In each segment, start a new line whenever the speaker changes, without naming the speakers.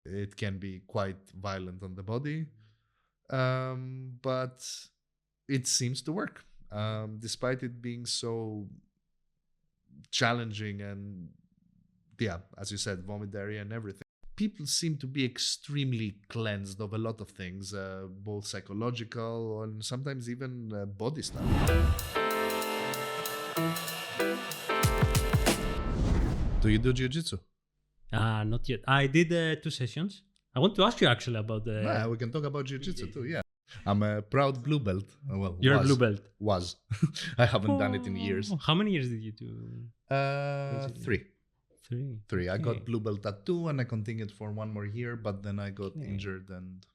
It can be quite violent on the body, but it seems to work, despite it being so challenging and, yeah, as you said, vomit, diarrhea, and everything. People seem to be extremely cleansed of a lot of things, both psychological and sometimes even body stuff. Do you do jiu-jitsu?
Not yet. I did 2 sessions. I want to ask you actually about the...
We can talk about jiu-jitsu too, yeah. I'm a proud blue belt. Well,
You're a
was.
blue belt.
Was. I haven't done it in years.
How many years did you do?
3.
3.
I got blue belt at 2 and I continued for 1 more year, but then I got injured and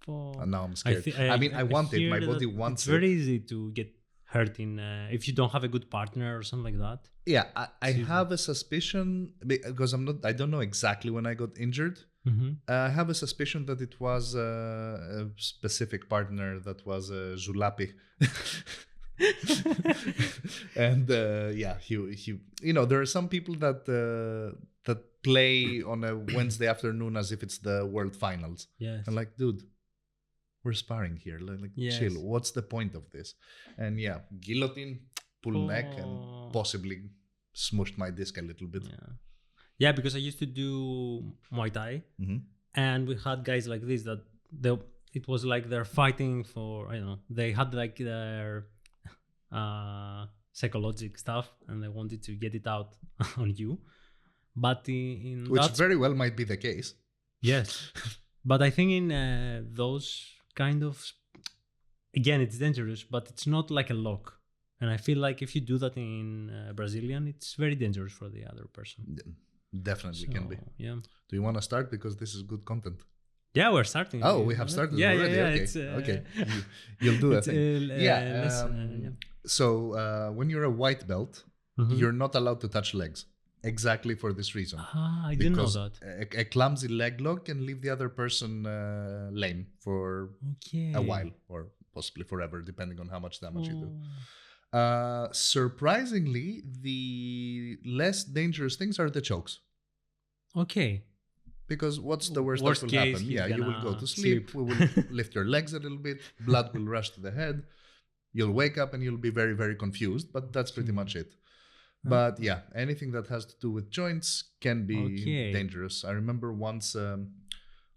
now I'm scared. I want it. My body wants it.
It's very easy to get hurt in if you don't have a good partner or something like that.
Yeah, I have a suspicion, because I don't know exactly when I got injured.
Mm-hmm.
I have a suspicion that it was a specific partner that was Julapi. And he there are some people that play on a Wednesday afternoon as if it's the world finals.
Yes.
And like, dude, we're sparring here. Like,
yes.
Chill. What's the point of this? And yeah, guillotine, pull neck, and possibly smushed my disc a little bit.
Yeah, because I used to do Muay Thai, and we had guys like this that it was like they're fighting for, I don't know, they had like their psychological stuff and they wanted to get it out on you. But
which very well might be the case.
Yes. But I think in those kind of, again, it's dangerous, but it's not like a lock. And I feel like if you do that in Brazilian, it's very dangerous for the other person.
Definitely can be.
Yeah.
Do you want to start? Because this is good content.
Yeah, we're starting.
Oh, we have started already.
Yeah,
okay. You'll do a thing. So when you're a white belt, you're not allowed to touch legs. Exactly for this reason.
I didn't know that.
A clumsy leg lock can leave the other person lame for a while, or possibly forever, depending on how much damage you do. Surprisingly, the less dangerous things are the chokes.
Okay.
Because what's the worst that will happen? Yeah, you will go to sleep. We will lift your legs a little bit. Blood will rush to the head. You'll wake up and you'll be very, very confused. But that's pretty much it. But yeah, anything that has to do with joints can be dangerous. I remember once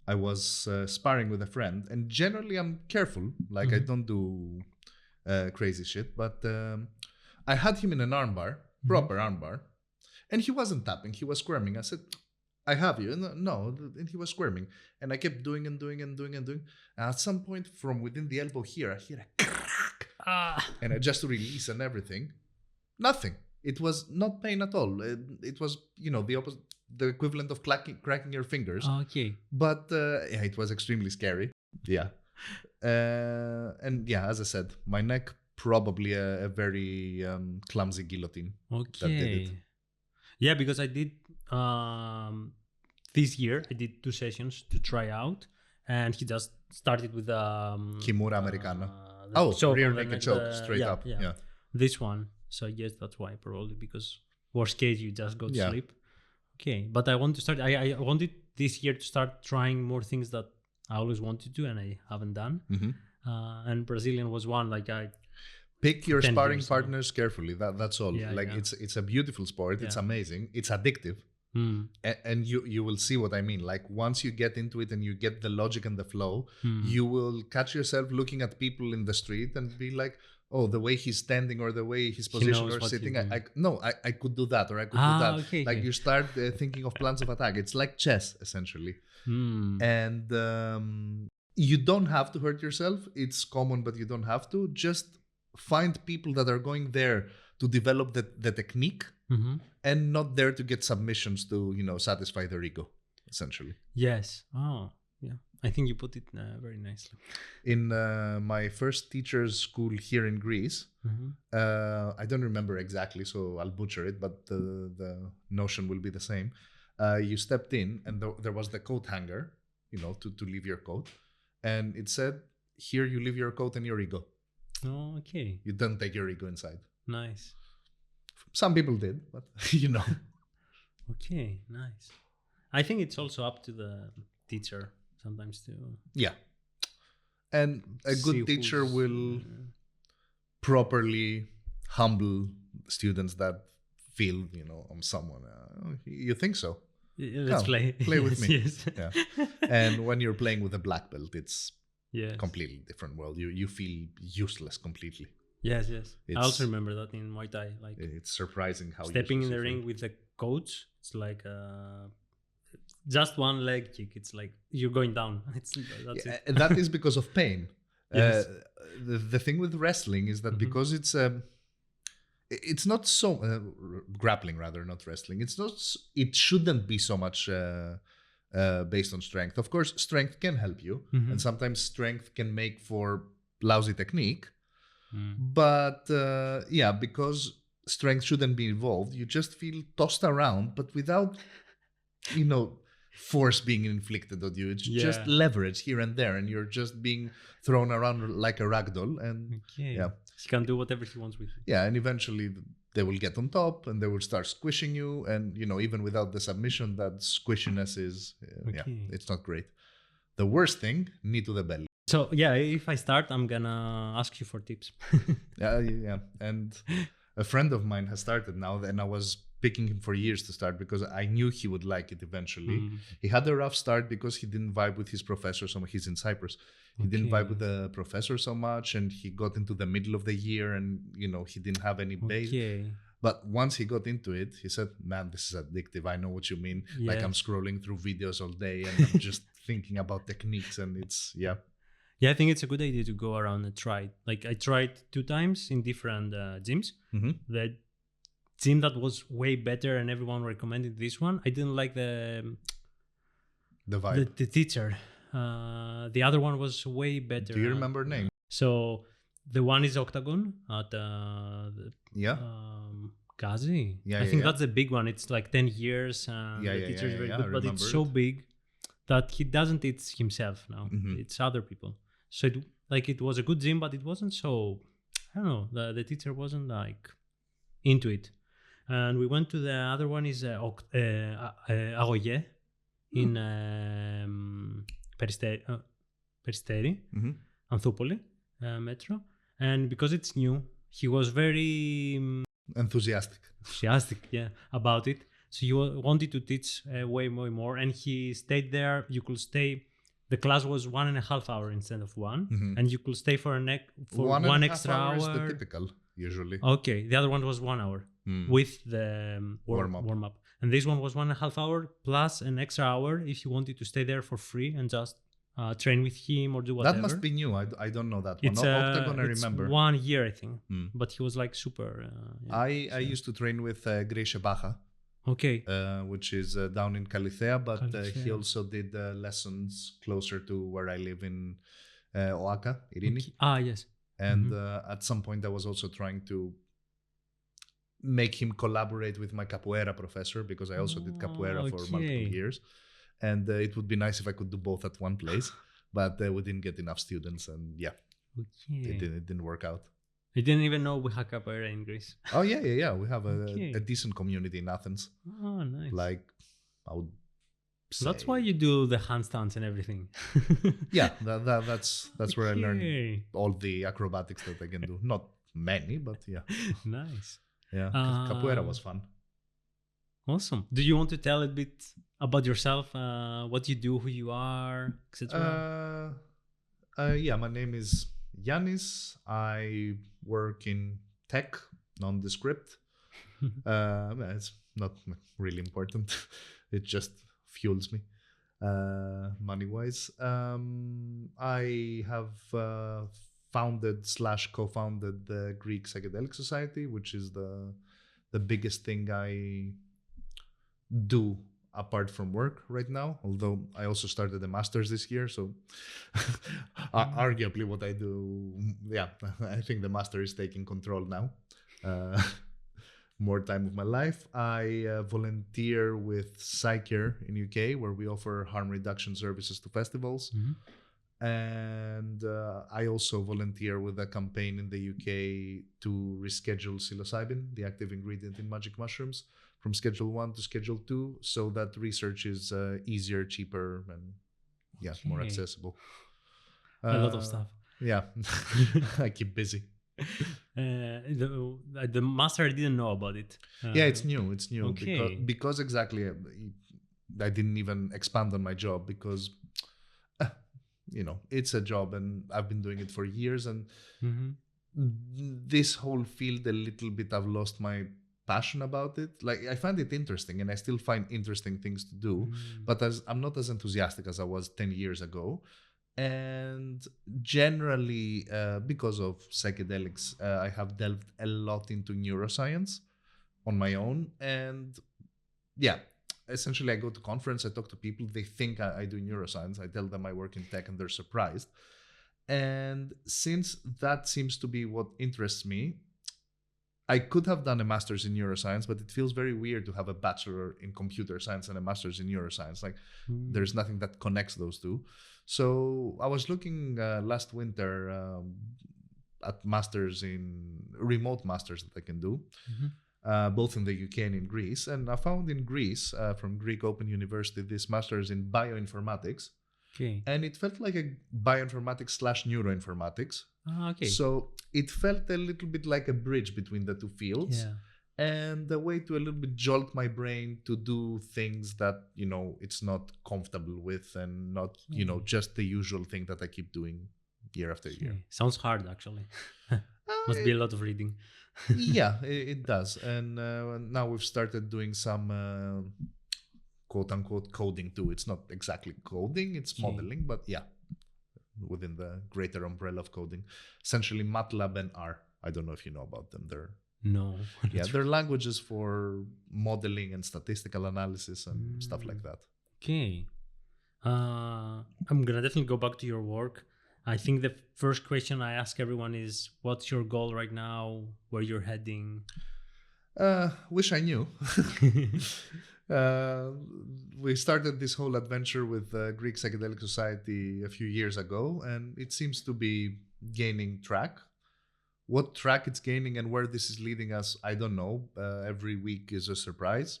I was sparring with a friend, and generally I'm careful. Like I don't do crazy shit. But I had him in an armbar, proper armbar, and he wasn't tapping. He was squirming. I said, I have you. No, and he was squirming. And I kept doing and doing and doing and doing. And at some point, from within the elbow here, I hear a crack. And I just release and everything. Nothing. It was not pain at all. It was, the opposite, the equivalent of cracking your fingers.
Okay.
But yeah, it was extremely scary. Yeah. And yeah, as I said, my neck, probably a very clumsy guillotine.
Okay.
That did it.
Yeah, because I did this year. I did 2 sessions to try out, and he just started with
Kimura Americano. Rear naked choke, straight up. Yeah.
This one. So I guess that's why, probably, because worst case you just go to sleep. Okay, but I want to start. I wanted this year to start trying more things that I always wanted to, and I haven't done. And Brazilian was one. Like
pick your sparring partners carefully. That's all.
Yeah,
it's a beautiful sport. It's amazing. It's addictive. And you will see what I mean. Like once you get into it and you get the logic and the flow, you will catch yourself looking at people in the street and be like, oh, the way he's standing or the way he's positioned or sitting, I could do that, or I could do that.
Okay.
You start thinking of plans of attack. It's like chess, essentially. And you don't have to hurt yourself. It's common, but you don't have to. Just find people that are going there to develop the technique and not there to get submissions to, satisfy their ego, essentially.
Yes. Oh, yeah. I think you put it very nicely.
In my first teacher's school here in Greece, I don't remember exactly, so I'll butcher it, but the notion will be the same. You stepped in and there was the coat hanger, to leave your coat. And it said, here you leave your coat and your ego.
Oh, okay.
You don't take your ego inside.
Nice.
Some people did, but
Okay, nice. I think it's also up to the teacher sometimes too.
Yeah. And a good teacher will properly humble students that feel, I'm someone. You think so?
Let's play
with me.
Yes.
Yeah. And when you're playing with a black belt, it's
yes.
completely different world. You feel useless completely.
Yes. I also remember that in Muay Thai. Like,
it's surprising how
stepping in the ring with the coach, it's like just one leg kick. It's like you're going down. That's it.
And that is because of pain.
Yes.
The thing with wrestling is that because it's not so grappling, rather, not wrestling. It shouldn't be so much based on strength. Of course, strength can help you, and sometimes strength can make for lousy technique. But because strength shouldn't be involved, you just feel tossed around, but without, force being inflicted on you. It's just leverage here and there, and you're just being thrown around like a ragdoll. And
he can do whatever he wants with it.
Yeah, and eventually they will get on top and they will start squishing you. And even without the submission, that squishiness is it's not great. The worst thing, knee to the belly.
So if I start, I'm gonna ask you for tips.
yeah. And a friend of mine has started now, and I was picking him for years to start because I knew he would like it eventually. He had a rough start because he didn't vibe with his professor so much. He's in Cyprus. He didn't vibe with the professor so much, and he got into the middle of the year, and he didn't have any base. But once he got into it, he said, "Man, this is addictive. I know what you mean. Like, I'm scrolling through videos all day, and I'm just thinking about techniques, and it's
Yeah, I think it's a good idea to go around and try it. Like, I tried 2 times in different gyms. The gym that was way better and everyone recommended this one, I didn't like the
vibe.
The teacher. The other one was way better.
Do you remember name?
So the one is Octagon at Gazi. I think that's the big one. It's like 10 years and the teacher is very good, but it's so big that he doesn't teach himself now. It's other people. So it was a good gym, but it wasn't so, I don't know, the teacher wasn't like into it. And we went to the other one is Agoye in Peristeri, Anthopoli Metro. And because it's new, he was very
enthusiastic
about it. So he wanted to teach way more, and he stayed there. You could stay. The class was 1.5 hours instead of 1, and you could stay for one extra hour.
Is the typical usually.
Okay, the other one was 1 hour with the warm up, and this one was 1.5 hours plus an extra hour if you wanted to stay there for free and just train with him or do whatever.
That must be new. I don't know that one. Octagon, I remember.
1 year, I think, but he was like super.
I used to train with Grisha Baja.
Okay.
Which is down in Calithea, but he also did lessons closer to where I live in Oaxaca, Irini.
Okay. Yes.
And at some point I was also trying to make him collaborate with my capoeira professor, because I also did capoeira for multiple years. And it would be nice if I could do both at one place, but we didn't get enough students, and it didn't work out.
I didn't even know we had capoeira in Greece.
Oh, yeah. We have a decent community in Athens.
Oh, nice.
Like, I would say...
That's why you do the handstands and everything.
Yeah, that's where I learned all the acrobatics that I can do. Not many, but yeah.
Nice.
Yeah, capoeira was fun.
Awesome. Do you want to tell a bit about yourself, what you do, who you are, etc.?
Yeah, my name is Yannis. I work in tech, nondescript. It's not really important. It just fuels me, money-wise. I have founded/co-founded the Greek Psychedelic Society, which is the biggest thing I do apart from work right now, although I also started a master's this year, so arguably what I do, I think the master is taking control now. More time of my life. I volunteer with Psycare in UK, where we offer harm reduction services to festivals. And I also volunteer with a campaign in the UK to reschedule Psilocybin, the active ingredient in magic mushrooms, from Schedule 1 to Schedule 2, so that research is easier, cheaper, and more accessible.
A lot of stuff.
Yeah, I keep busy.
The master, I didn't know about it.
It's new.
Okay.
Because exactly, I didn't even expand on my job because, it's a job and I've been doing it for years, and this whole field a little bit, I've lost my passion about it. Like, I find it interesting and I still find interesting things to do, but I'm not as enthusiastic as I was 10 years ago. And generally, because of psychedelics, I have delved a lot into neuroscience on my own. And essentially I go to conference, I talk to people, they think I do neuroscience, I tell them I work in tech and they're surprised. And since that seems to be what interests me, I could have done a master's in neuroscience, but it feels very weird to have a bachelor in computer science and a master's in neuroscience. Like, there's nothing that connects those two. So I was looking last winter at masters in remote masters that I can do, both in the UK and in Greece. And I found in Greece, from Greek Open University, this master's in bioinformatics.
Okay.
And it felt like a bioinformatics / neuroinformatics.
Okay.
So it felt a little bit like a bridge between the two fields.
Yeah.
And a way to a little bit jolt my brain to do things that, it's not comfortable with, and not, just the usual thing that I keep doing year after year.
Sounds hard, actually. Must be a lot of reading.
Yeah, it does. And now we've started doing some quote unquote coding too. It's not exactly coding, it's modeling, but within the greater umbrella of coding. Essentially MATLAB and R. I don't know if you know about them.
No.
They're languages for modeling and statistical analysis and stuff like that.
Okay. I'm gonna definitely go back to your work. I think the first question I ask everyone is, what's your goal right now? Where you're heading?
Wish I knew. We started this whole adventure with the Greek Psychedelic Society a few years ago, and it seems to be gaining track. What track it's gaining and where this is leading us, I don't know. Every week is a surprise.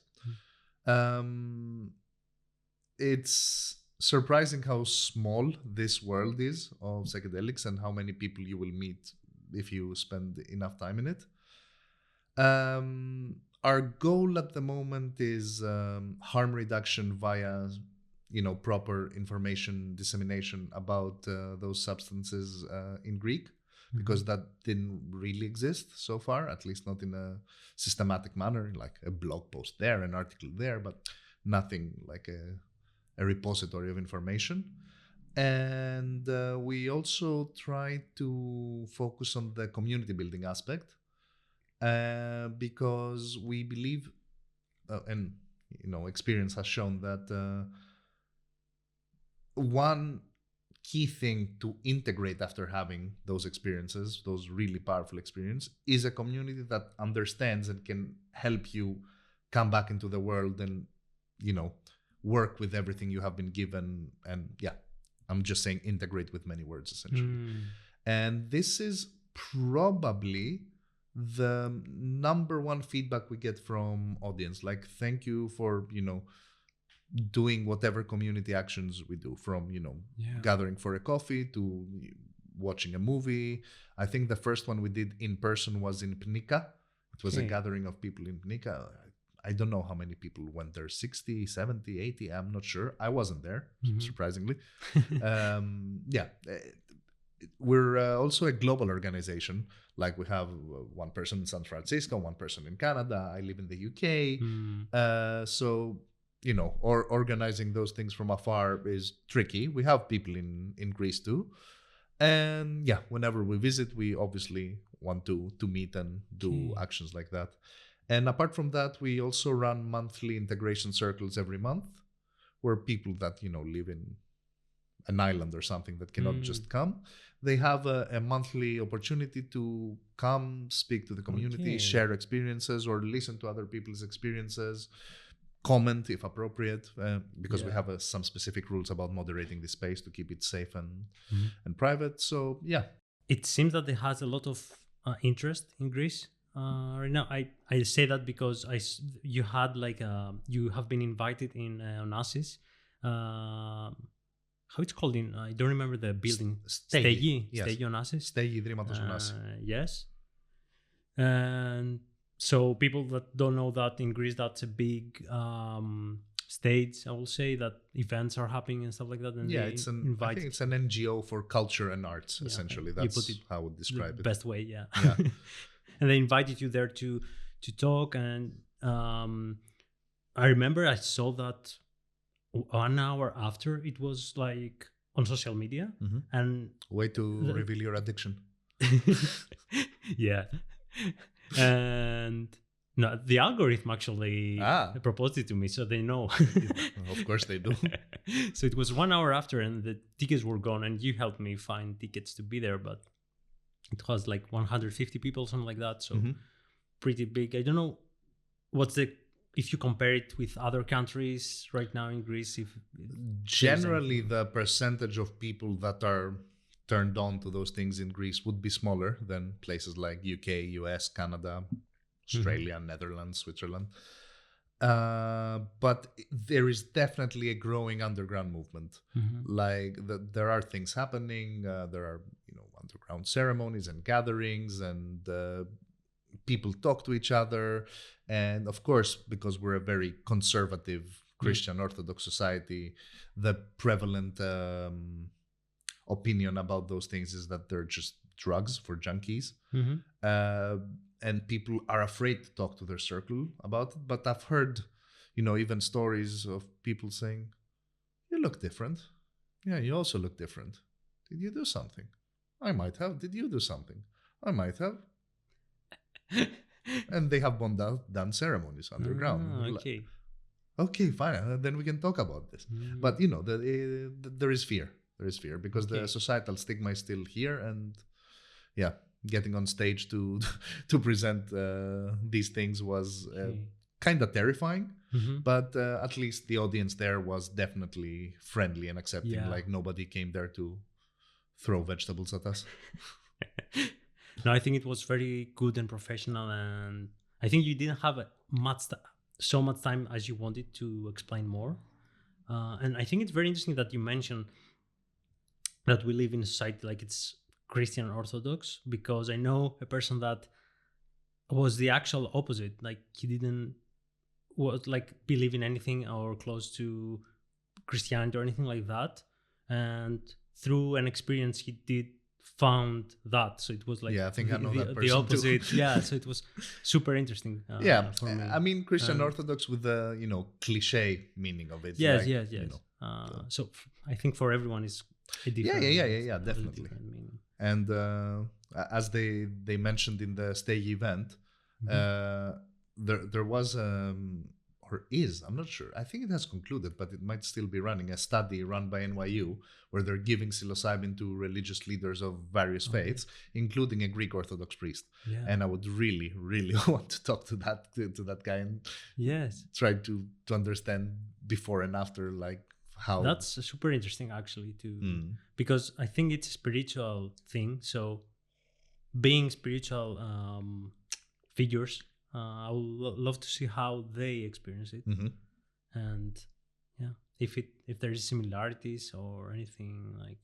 It's surprising how small this world is of psychedelics and how many people you will meet if you spend enough time in it. Our goal at the moment is harm reduction via, proper information dissemination about those substances in Greek, because that didn't really exist so far, at least not in a systematic manner, like a blog post there, an article there, but nothing like a repository of information. And we also try to focus on the community building aspect. Because we believe, and experience has shown that one key thing to integrate after having those experiences, those really powerful experiences, is a community that understands and can help you come back into the world and, work with everything you have been given. And I'm just saying integrate with many words, essentially. And this is probably the number one feedback we get from audience. Like, thank you for, doing whatever community actions we do, from, gathering for a coffee to watching a movie. I think the first one we did in person was in Pnika. It was a gathering of people in Pnika. I don't know how many people went there, 60, 70, 80, I'm not sure. I wasn't there, surprisingly. We're also a global organization. Like, we have one person in San Francisco, one person in Canada. I live in the UK. So, or organizing those things from afar is tricky. We have people in Greece too. And whenever we visit, we obviously want to meet and do actions like that. And apart from that, we also run monthly integration circles every month, where people that, live in an island or something that cannot just come, they have a monthly opportunity to come speak to the community, share experiences, or listen to other people's experiences, comment if appropriate, because we have some specific rules about moderating the space to keep it safe and private. So
it seems that it has a lot of interest in Greece right now. I say that because you had you have been invited in Onassis. how it's called in, I don't remember the building.
Stegi. Yes.
Stegi Onassis.
Stegi Ιδρύματος Onassis.
Yes. And so people that don't know that in Greece, that's a big stage, I will say, that events are happening and stuff like that. And
I think it's an NGO for culture and arts, essentially. That's how I would describe it.
Best way, yeah. And they invited you there to talk. And I remember I saw that 1 hour after, it was like on social media. And
way to reveal your addiction.
Yeah. And no, the algorithm actually proposed it to me, so they know.
Of course they do.
So it was 1 hour after, and the tickets were gone, and you helped me find tickets to be there, but it was like 150 people, something like that. So pretty big. I don't know if you compare it with other countries right now in Greece.
Generally, the percentage of people that are turned on to those things in Greece would be smaller than places like UK, US, Canada, Australia, Netherlands, Switzerland. But there is definitely a growing underground movement. Like there are things happening. There are underground ceremonies and gatherings, and people talk to each other. And of course, because we're a very conservative Christian Orthodox society, the prevalent opinion about those things is that they're just drugs for junkies. And people are afraid to talk to their circle about it. But I've heard, even stories of people saying, "You look different. Yeah, you also look different. Did you do something? I might have. Did you do something? I might have." And they have done ceremonies underground. Okay, fine. Then we can talk about this. But there is fear. There is fear because the societal stigma is still here, and getting on stage to present these things was kind of terrifying. But at least the audience there was definitely friendly and accepting. Like nobody came there to throw vegetables at us.
No, I think it was very good and professional, and I think you didn't have so much time as you wanted to explain more. And I think it's very interesting that you mentioned that we live in a society like it's Christian Orthodox, because I know a person that was the actual opposite. Like he didn't believe in anything or close to Christianity or anything like that. And through an experience he did found that. So it was like
I think I know that person
the opposite.
too.
So it was super interesting. For me.
I mean Christian Orthodox with the cliche meaning of it.
Yes. So I think for everyone is a different.
Definitely. And as they mentioned in the Stay event, there was or is, I'm not sure, I think it has concluded, but it might still be running, a study run by NYU where they're giving psilocybin to religious leaders of various faiths, including a Greek Orthodox priest. And I would really, really want to talk to that guy and try to understand before and after, like how.
That's super interesting actually too, because I think it's a spiritual thing. So being spiritual figures, I would love to see how they experience it, and if there is similarities or anything like.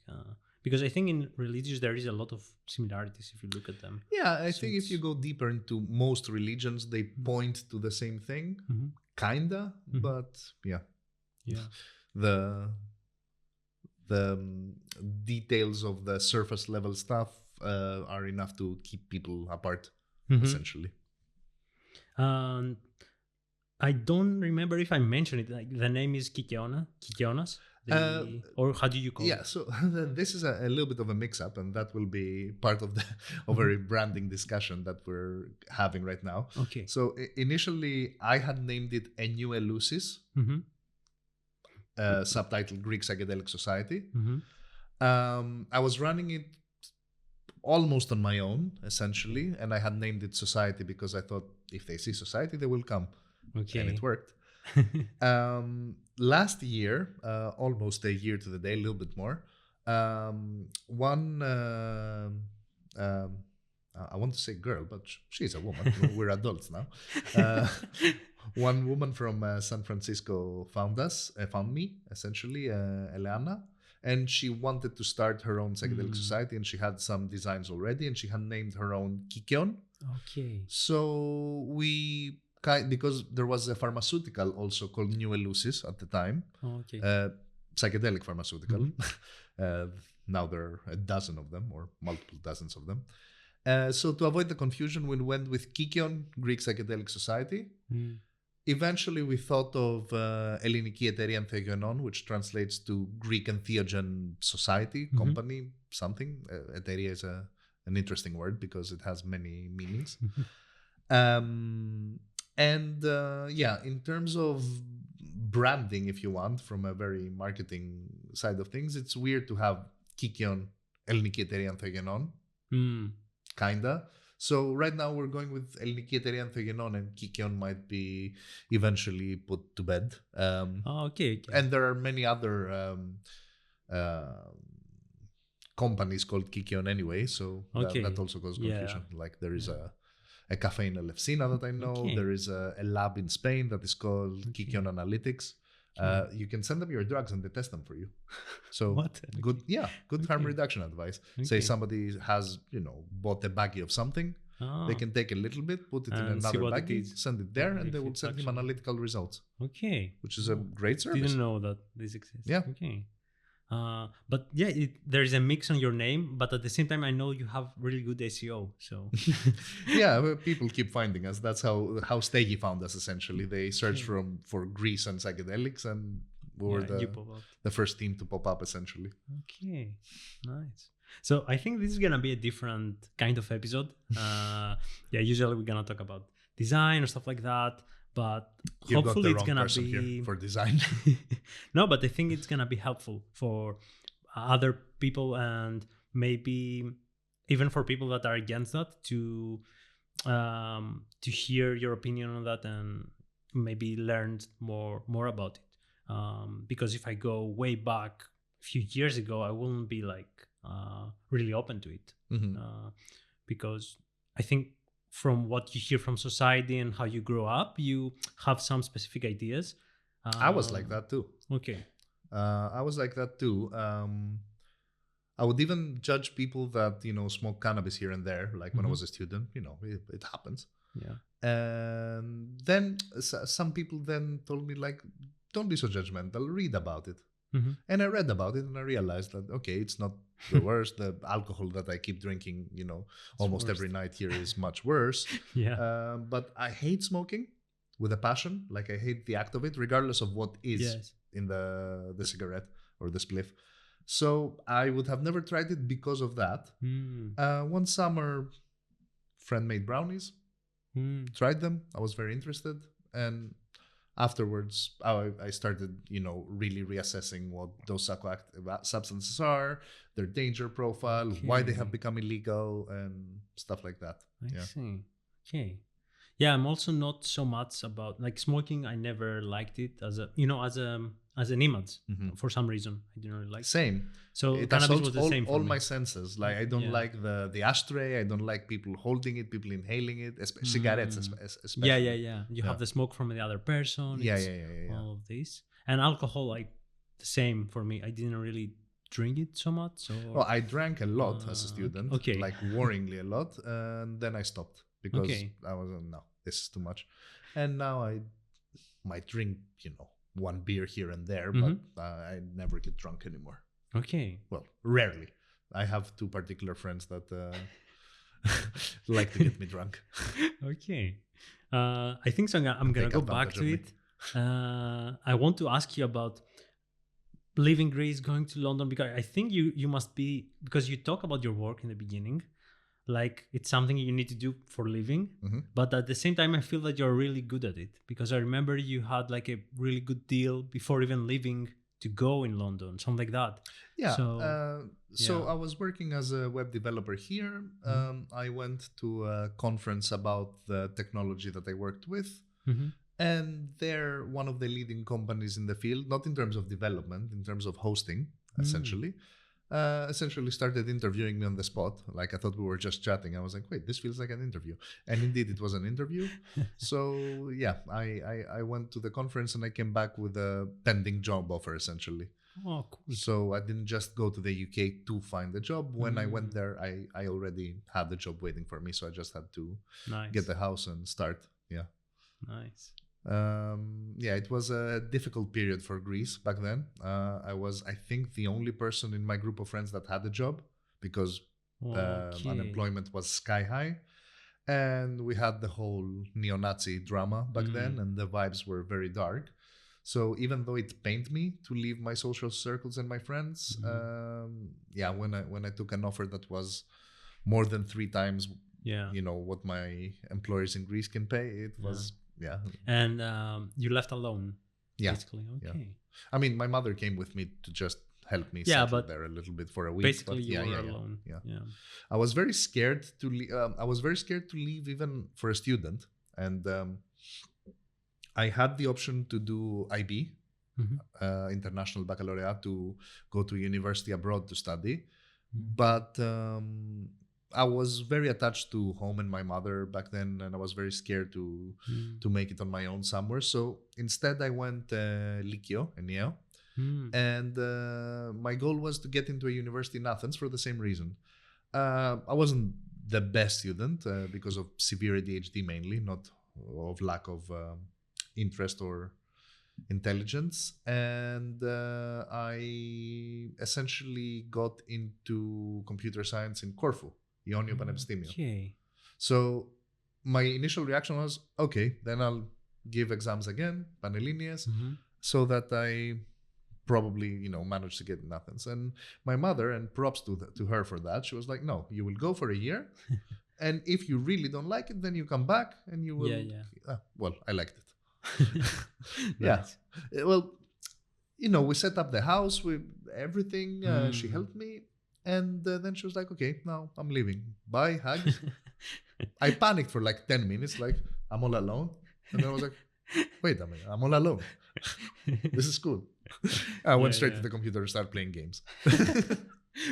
Because I think in religions there is a lot of similarities if you look at them.
I think if you go deeper into most religions, they point to the same thing, kinda, but the details of the surface level stuff are enough to keep people apart, essentially.
I don't remember if I mentioned it. Like the name is Kikeonas, or how do you call it?
So this is a little bit of a mix-up, and that will be part of a branding discussion that we're having right now.
Okay.
So initially, I had named it Eniu Elusis, subtitled Greek Psychedelic Society. I was running it almost on my own, essentially, and I had named it Society because I thought if they see Society, they will come.
Okay.
And it worked. Last year, almost a year to the day, a little bit more, one, I want to say girl, but she's a woman. We're adults now. One woman from San Francisco found me, essentially, Ellinas. And she wanted to start her own psychedelic society, and she had some designs already, and she had named her own Kikyon.
Okay.
So because there was a pharmaceutical also called New Eleusis at the time, psychedelic pharmaceutical. Now there are a dozen of them, or multiple dozens of them. So to avoid the confusion, we went with Kikyon, Greek Psychedelic Society. Eventually, we thought of Ελληνική Εταιρεία Ενθογενών, which translates to Greek Entheogen Society, company, something. Εταιρεία is an interesting word because it has many meanings. In terms of branding, if you want, from a very marketing side of things, it's weird to have Kikyon, Ελληνική Εταιρεία Ενθογενών, kinda. So right now we're going with Ellinas Takousis, and Kikyon might be eventually put to bed.
Okay.
And there are many other companies called Kikyon anyway, so that also causes confusion. Like there is a cafe in Elefsina that I know. There is a lab in Spain that is called Kikyon Analytics. You can send them your drugs and they test them for you. So good harm reduction advice. Say somebody has, bought a baggie of something, they can take a little bit, put it in another baggie, send it there, and they will send him analytical results.
Okay.
Which is a great service.
Didn't know that this exists.
Yeah.
Okay. But there is a mix on your name, but at the same time, I know you have really good SEO. So
people keep finding us. That's how Stegi found us. Essentially, they searched for Greece and psychedelics, and we were the first team to pop up. Essentially.
Okay, nice. So I think this is gonna be a different kind of episode. Usually we're gonna talk about design or stuff like that. But hopefully it's gonna be
for design.
No, but I think it's gonna be helpful for other people, and maybe even for people that are against that to hear your opinion on that and maybe learn more about it. Because if I go way back a few years ago, I wouldn't be really open to it. Because I think from what you hear from society and how you grow up, you have some specific ideas.
I was like that too.
Okay.
I was like that too. I would even judge people that, smoke cannabis here and there. Like when I was a student, it happens.
Yeah.
And then some people then told me don't be so judgmental, read about it. And I read about it and I realized that, okay, it's not the worst. The alcohol that I keep drinking, almost every night here is much worse. But I hate smoking with a passion. Like I hate the act of it, regardless of what is in the cigarette or the spliff. So I would have never tried it because of that. One summer, friend made brownies, tried them. I was very interested. And afterwards, I started, really reassessing what those psychoactive substances are, their danger profile, why they have become illegal, and stuff like that.
I see. Okay. Yeah, I'm also not so much about smoking. I never liked it as an image for some reason. I didn't really like it.
Same.
So cannabis was the same for
all
me.
my senses. I don't like the ashtray. I don't like people holding it, people inhaling it, cigarettes especially.
Yeah. You have the smoke from the other person.
Yeah.
All of this. And alcohol, the same for me. I didn't really drink it so much.
Well, I drank a lot as a student.
Okay.
Worryingly a lot. And then I stopped because I was no, this is too much. And now I might drink, one beer here and there, but I never get drunk anymore.
Okay.
Well, rarely. I have two particular friends that like to get me drunk.
Okay. I think so. I'm going to go back to it. I want to ask you about leaving Greece, going to London, because I think you must be, because you talk about your work in the beginning, it's something you need to do for living, but at the same time I feel that you're really good at it, because I remember you had a really good deal before even leaving to go in London, something like that. So I was working as a web developer here. I went to a conference about the technology that I worked with, and they're one of the leading companies in the field, not in terms of development, in terms of hosting, essentially. Essentially started interviewing me on the spot. I thought we were just chatting. I was like, wait, this feels like an interview. And indeed it was an interview. So I went to the conference and I came back with a pending job offer, essentially. Oh, cool.
So I didn't just go to the UK to find a job. When I went there, I already had the job waiting for me. So I just had to get the house and start. Yeah.
Nice.
It was a difficult period for Greece back then. I was, I think, the only person in my group of friends that had a job because unemployment was sky high. And we had the whole neo-Nazi drama back then, and the vibes were very dark. So even though it pained me to leave my social circles and my friends, when I took an offer that was more than 3 times, what my employers in Greece can pay, it was,
And you left alone, basically. Okay.
Yeah. I mean, my mother came with me to just help me settle there a little bit for a week.
Basically, you were alone.
Yeah. I was very scared to leave. I was very scared to leave even for a student, and I had the option to do IB, International Baccalaureate, to go to university abroad to study. But I was very attached to home and my mother back then, and I was very scared to make it on my own somewhere. So instead, I went Lykio, ENEO, and my goal was to get into a university in Athens for the same reason. I wasn't the best student because of severe ADHD mainly, not of lack of interest or intelligence, and I essentially got into computer science in Corfu, Ioannio Panepistimiou.
Okay.
So my initial reaction was, okay, then I'll give exams again, Panellinias, so that I probably manage to get in Athens. And my mother, and props to her for that, she was like, no, you will go for a year, and if you really don't like it, then you come back and you will. Well, I liked it.
Nice.
Well, we set up the house with everything. She helped me, and then she was like, okay, now I'm leaving, bye, hugs. I panicked for like 10 minutes, like I'm all alone, and then I was like, wait a minute, I'm all alone. This is cool. I went straight to the computer and started playing games.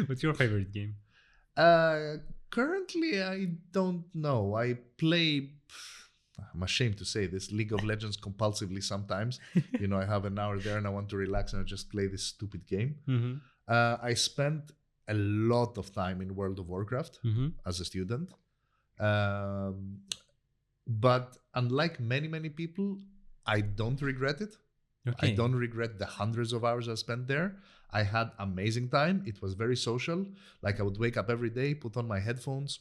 What's your favorite game?
Currently, I don't know. I play, I'm ashamed to say this, League of Legends compulsively sometimes. I have an hour there and I want to relax and I just play this stupid game. I spent a lot of time in World of Warcraft as a student. But unlike many people, I don't regret it. Okay. I don't regret the hundreds of hours I spent there. I had amazing time. It was very social. Like I would wake up every day, put on my headphones,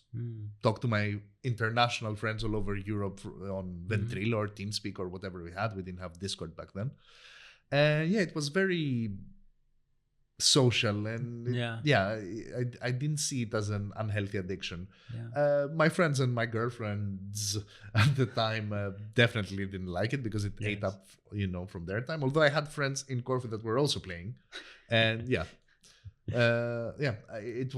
talk to my international friends all over Europe on Ventrilo or TeamSpeak or whatever we had. We didn't have Discord back then. And it was very social, and I didn't see it as an unhealthy addiction. My friends and my girlfriends at the time definitely didn't like it because it ate up from their time, although I had friends in Corfu that were also playing, and it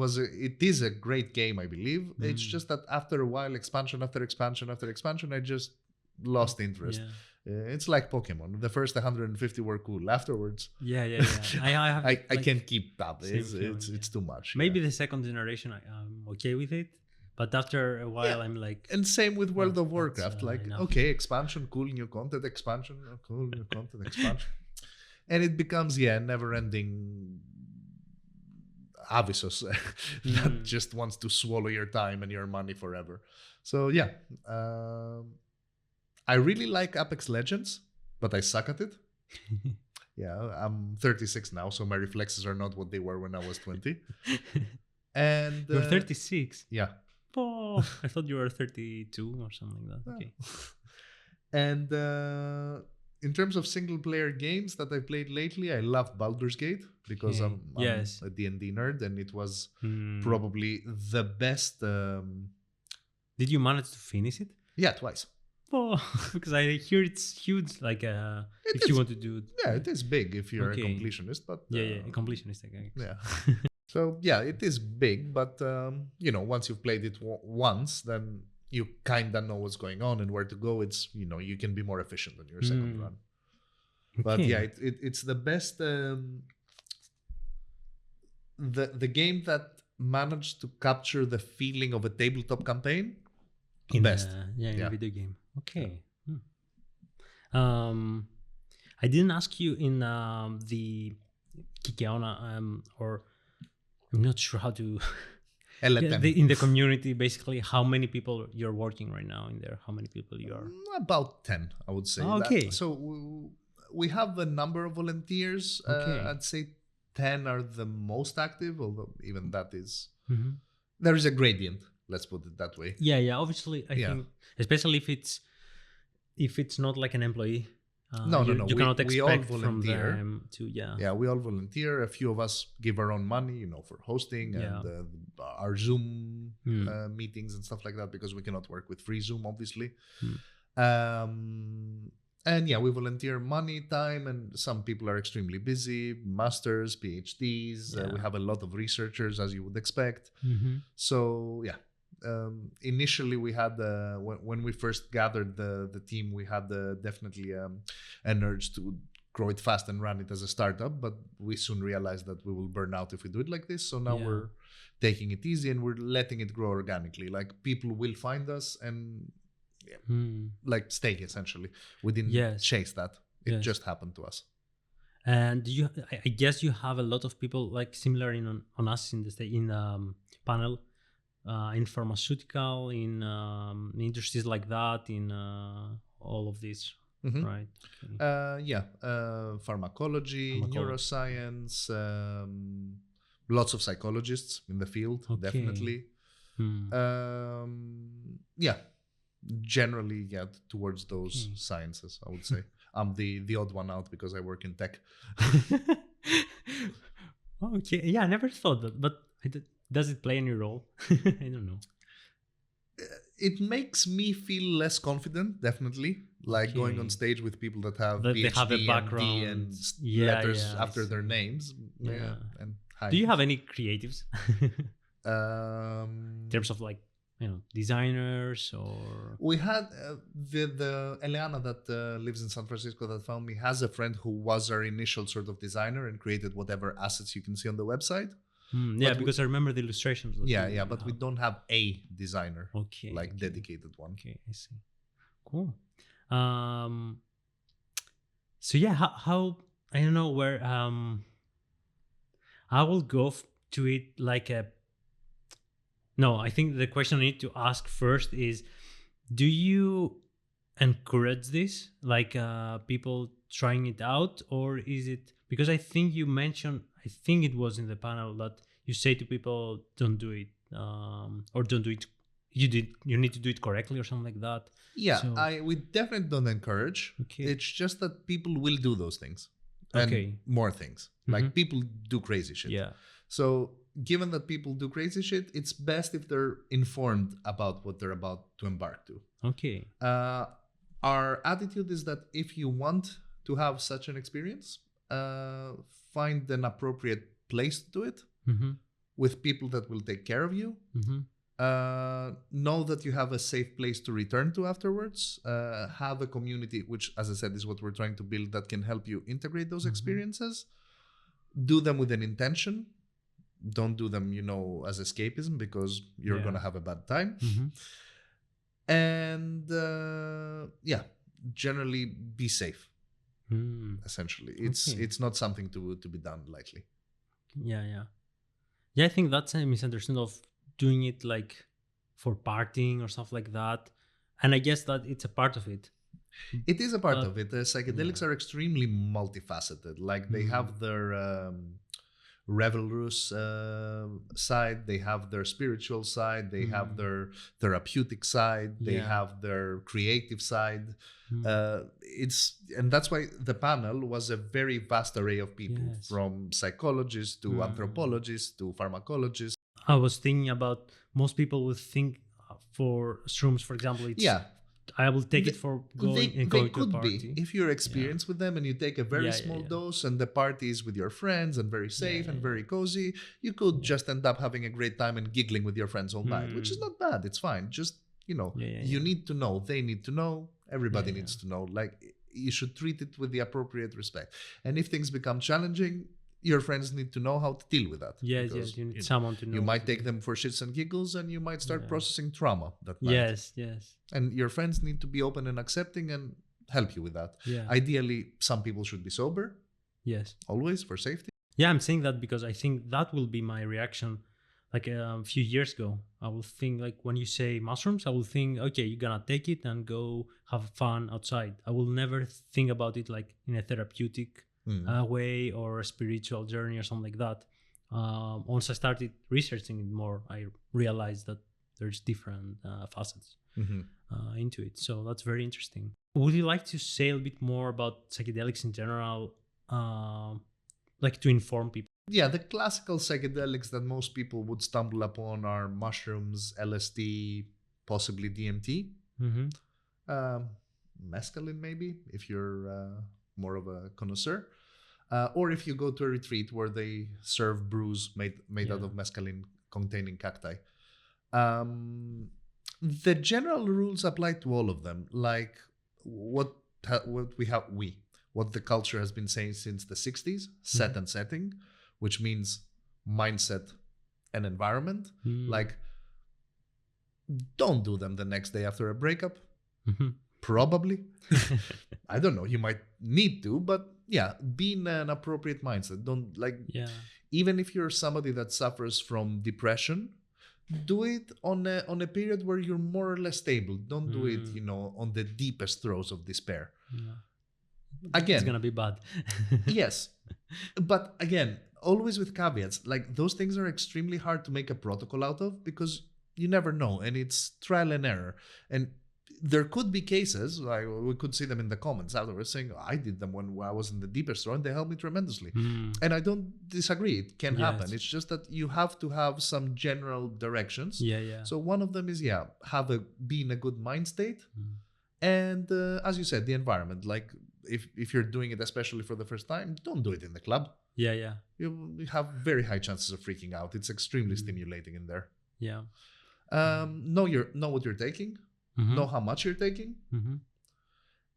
is a great game, I believe. It's just that after a while, expansion after expansion after expansion, I just lost interest. It's like Pokemon. The first 150 were cool. Afterwards, I can't keep up. It's too much.
Maybe the second generation, I'm okay with it, but after a while, I'm like.
And same with World of Warcraft. Okay, expansion, cool, new content, expansion, cool, new content, expansion, and it becomes never-ending Avisos that just wants to swallow your time and your money forever. So I really like Apex Legends, but I suck at it. I'm 36 now, so my reflexes are not what they were when I was 20. And
you're 36?
Yeah.
Oh, I thought you were 32 or something like that. Okay.
And in terms of single-player games that I played lately, I love Baldur's Gate because I'm a D&D nerd, and it was probably the best.
Did you manage to finish it?
Yeah, twice.
Oh, because I hear it's huge. Like, if you want to do it.
Yeah, it is big if you're a completionist, but
a completionist. Okay.
Yeah. So it is big, but once you've played it once, then you kind of know what's going on and where to go. It's you can be more efficient on your second run. But it's the best. The game that managed to capture the feeling of a tabletop campaign.
In a video game. Okay. I didn't ask you in Kikiaona, or I'm not sure how to.
LTM.
In the community, basically, how many people you're working right now in there? How many people you are?
About 10, I would say.
Okay.
So we have a number of volunteers.
Okay.
I'd say 10 are the most active, although even that is...
Mm-hmm.
There is a gradient, let's put it that way.
Yeah. Obviously, I think, especially if it's not like an employee.
No.
You cannot expect
we all volunteer.
from them to,
Yeah, we all volunteer. A few of us give our own money, for hosting and our Zoom meetings and stuff like that, because we cannot work with free Zoom, obviously. And we volunteer money, time, and some people are extremely busy, masters, PhDs. We have a lot of researchers, as you would expect. So, initially we had when we first gathered the team, we had definitely an urge to grow it fast and run it as a startup, but we soon realized that we will burn out if we do it like this. So now we're taking it easy and we're letting it grow organically. Like, people will find us and like stay, essentially. We didn't chase that. It just happened to us.
And I guess you have a lot of people like similar on us in the panel, in pharmaceutical, in industries like that, in all of this, right? Okay.
Pharmacology, neuroscience, lots of psychologists in the field, definitely. Generally, towards those sciences, I would say. I'm the odd one out because I work in tech.
Okay, yeah, I never thought that, but does it play any role? I don't know.
It makes me feel less confident, definitely. Like going on stage with people that have PhD
they have a background
and letters after their names. And
do you have any creatives? In terms of like, designers, or
we had the Elliana that lives in San Francisco that found me has a friend who was our initial sort of designer and created whatever assets you can see on the website.
Because I remember the illustrations.
But we don't have a designer, dedicated one.
Okay, I see. Cool. So how I don't know where I will go to it like a. No, I think the question I need to ask first is, do you encourage this, like people trying it out, or is it because I think you mentioned, I think it was in the panel that you say to people, don't do it, or don't do it. You need to do it correctly or something like that.
Yeah, so, we definitely don't encourage.
Okay.
It's just that people will do those things and more things. Like, people do crazy shit.
Yeah.
So given that people do crazy shit, it's best if they're informed about what they're about to embark to.
Okay.
Our attitude is that if you want to have such an experience, find an appropriate place to do it with people that will take care of you. Know that you have a safe place to return to afterwards. Have a community, which, as I said, is what we're trying to build, that can help you integrate those experiences. Do them with an intention. Don't do them, as escapism, because you're going to have a bad time. And generally be safe. Essentially, it's not something to be done lightly. Yeah,
I think that's a misunderstanding of doing it like for partying or stuff like that, and I guess that it's a part of it.
It is a part of it. The psychedelics are extremely multifaceted. Like, they have their revelrous side, they have their spiritual side, they have their therapeutic side, they have their creative side. And that's why the panel was a very vast array of people, from psychologists to anthropologists to pharmacologists.
I was thinking about, most people would think for shrooms, for example, it's I will take it for going to a party.
Be, if you're experienced with them and you take a very small dose and the party is with your friends and very safe and very cozy, you could just end up having a great time and giggling with your friends all night, which is not bad. It's fine. Just, you need to know, they need to know, everybody needs to know. Like, you should treat it with the appropriate respect. And if things become challenging, your friends need to know how to deal with that.
Yes, you need someone to know.
You might take them for shits and giggles, and you might start processing trauma that night.
Yes.
And your friends need to be open and accepting and help you with that.
Yeah.
Ideally, some people should be sober.
Yes.
Always, for safety.
Yeah, I'm saying that because I think that will be my reaction. Like a few years ago, I will think like when you say mushrooms, I will think, okay, you're gonna take it and go have fun outside. I will never think about it like in a therapeutic way or a spiritual journey or something like that. Once I started researching it more, I realized that there's different facets into it. So that's very interesting. Would you like to say a bit more about psychedelics in general, like to inform people?
Yeah, the classical psychedelics that most people would stumble upon are mushrooms, LSD, possibly DMT, mescaline maybe, if you're more of a connoisseur, or if you go to a retreat where they serve brews made out of mescaline-containing cacti. The general rules apply to all of them, like what the culture has been saying since the 60s, set and setting, which means mindset and environment. Like, don't do them the next day after a breakup. Probably. I don't know. You might need to, but yeah, be in an appropriate mindset. Don't even if you're somebody that suffers from depression, do it on a period where you're more or less stable. Don't do it, on the deepest throes of despair. Again,
it's gonna be bad.
Yes, but again, always with caveats. Like, those things are extremely hard to make a protocol out of because you never know, and it's trial and error. And there could be cases, like we could see them in the comments afterwards, saying, I did them when I was in the deepest throw and they helped me tremendously. And I don't disagree. It can happen. It's just that you have to have some general directions. So one of them is, be in a good mind state. And as you said, the environment. Like, if you're doing it, especially for the first time, don't do it in the club. You have very high chances of freaking out. It's extremely stimulating in there. Know what you're taking. Know how much you're taking.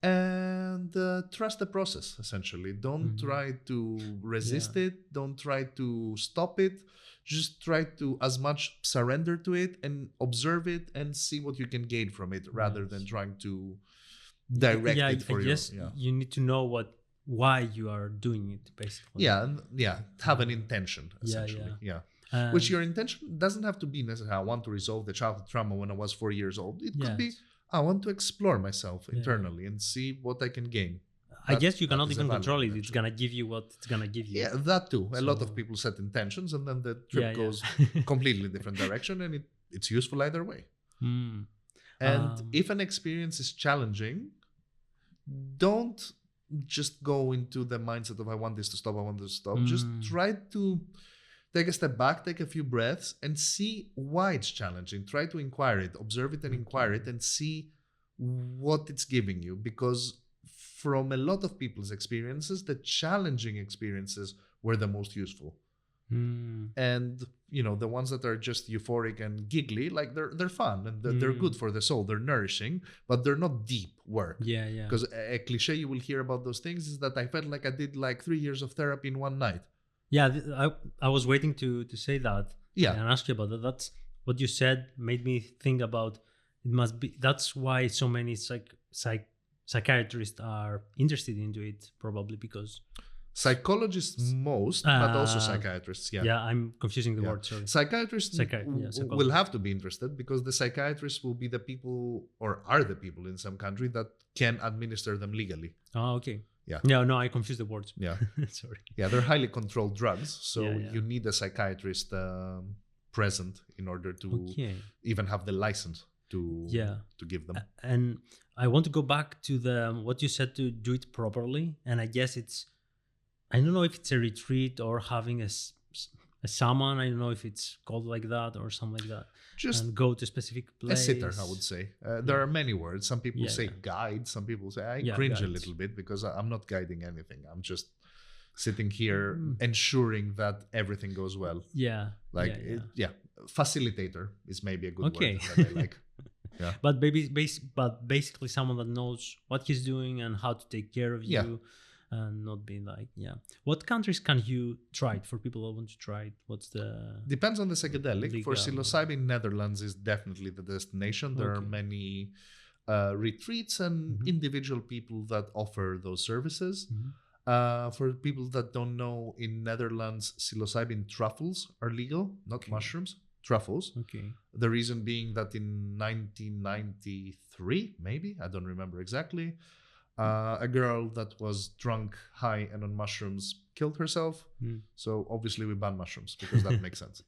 And trust the process, essentially. Don't try to resist it. Don't try to stop it. Just try to as much surrender to it and observe it and see what you can gain from it, rather than trying to direct it for you.
You need to know why you are doing it, basically.
Have an intention, essentially. Which your intention doesn't have to be necessarily, I want to resolve the childhood trauma when I was 4 years old. It could be, I want to explore myself internally and see what I can gain.
I guess you cannot even control it. It's gonna give you what it's gonna give you.
Yeah, that too. A lot of people set intentions and then the trip goes completely different direction, and it's useful either way. And if an experience is challenging, don't just go into the mindset of I want this to stop. Just try to take a step back, take a few breaths, and see why it's challenging. Try to inquire it, observe it and inquire it, and see what it's giving you. Because from a lot of people's experiences, the challenging experiences were the most useful. And the ones that are just euphoric and giggly, like they're fun and they're good for the soul, they're nourishing, but they're not deep work. Because a cliche you will hear about those things is that I felt like I did like 3 years of therapy in one night.
I was waiting to say that and ask you about that. That's what you said made me think about it. Must be that's why so many psychiatrists are interested into it, probably because
psychologists most, but also psychiatrists.
I'm confusing the word. Sorry.
Psychiatrists will have to be interested, because the psychiatrists will be the people, or are the people in some country, that can administer them legally.
Oh, okay. No, I confused the words. Sorry.
They're highly controlled drugs, so you need a psychiatrist present in order to even have the license to give them.
And I want to go back to what you said, to do it properly. And I guess I don't know if it's a retreat or having a shaman. I don't know if it's called like that or something like that. And go to a specific place.
A sitter, I would say. There are many words. Some people say guide. Some people say, I cringe a little bit because I'm not guiding anything. I'm just sitting here ensuring that everything goes well. Facilitator is maybe a good word that I like.
But basically someone that knows what he's doing and how to take care of you. And not being like, What countries can you try it for people who want to try it?
Depends on the psychedelic. For psilocybin, Netherlands is definitely the destination. There are many retreats and individual people that offer those services. For people that don't know, in Netherlands, psilocybin truffles are legal, not mushrooms, truffles.
Okay.
The reason being that in 1993, maybe, I don't remember exactly, a girl that was drunk, high, and on mushrooms killed herself. So obviously we ban mushrooms because that makes sense.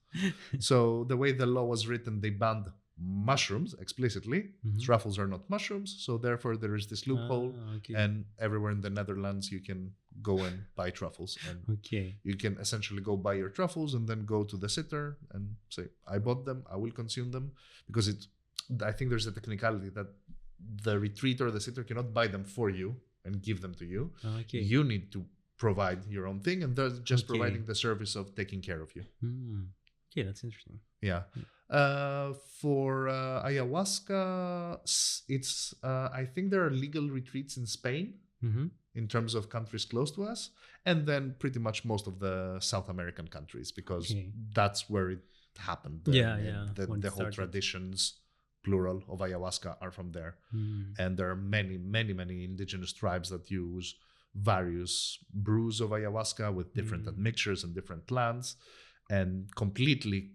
So the way the law was written, they banned mushrooms explicitly. Truffles are not mushrooms, so therefore there is this loophole. And everywhere in the Netherlands you can go and buy truffles, and you can essentially go buy your truffles and then go to the sitter and say, I bought them, I will consume them, because I think there's a technicality that the retreat or the sitter cannot buy them for you and give them to you. You need to provide your own thing, and they're just providing the service of taking care of you.
Okay, that's interesting.
Yeah. For ayahuasca, it's I think there are legal retreats in Spain in terms of countries close to us, and then pretty much most of the South American countries, because that's where it happened. The whole traditions, plural, of ayahuasca are from there. And there are many, many, many indigenous tribes that use various brews of ayahuasca with different admixtures and different plants, and completely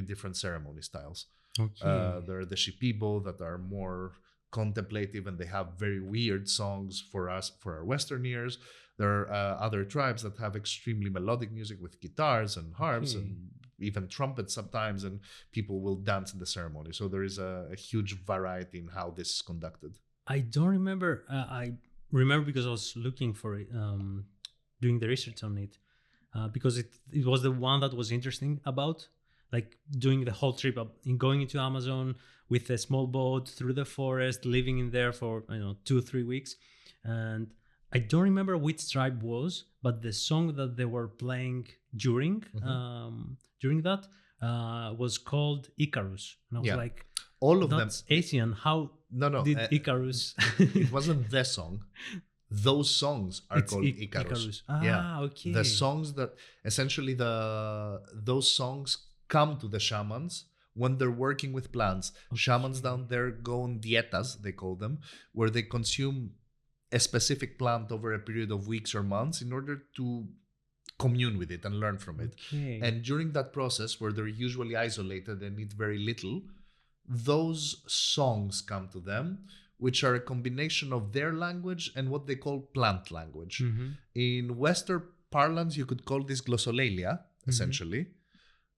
different ceremony styles. There are the Shipibo that are more contemplative, and they have very weird songs for our Western ears. There are other tribes that have extremely melodic music with guitars and harps and even trumpets sometimes, and people will dance in the ceremony. So there is a huge variety in how this is conducted.
I don't remember. I remember because I was looking for it, doing the research on it, because it was the one that was interesting about, like doing the whole trip up, in going into Amazon with a small boat through the forest, living in there for 2-3 weeks. And I don't remember which tribe was, but the song that they were playing during that was called Icarus. And I was like,
all of
that's them Asian. How did Icarus?
It wasn't the song. Those songs are called Icarus.
Okay.
The songs that essentially those songs come to the shamans when they're working with plants. Shamans down there go on dietas, they call them, where they consume a specific plant over a period of weeks or months in order to commune with it and learn from it. And during that process, where they're usually isolated and eat very little, those songs come to them, which are a combination of their language and what they call plant language. In Western parlance, you could call this glossolalia, essentially.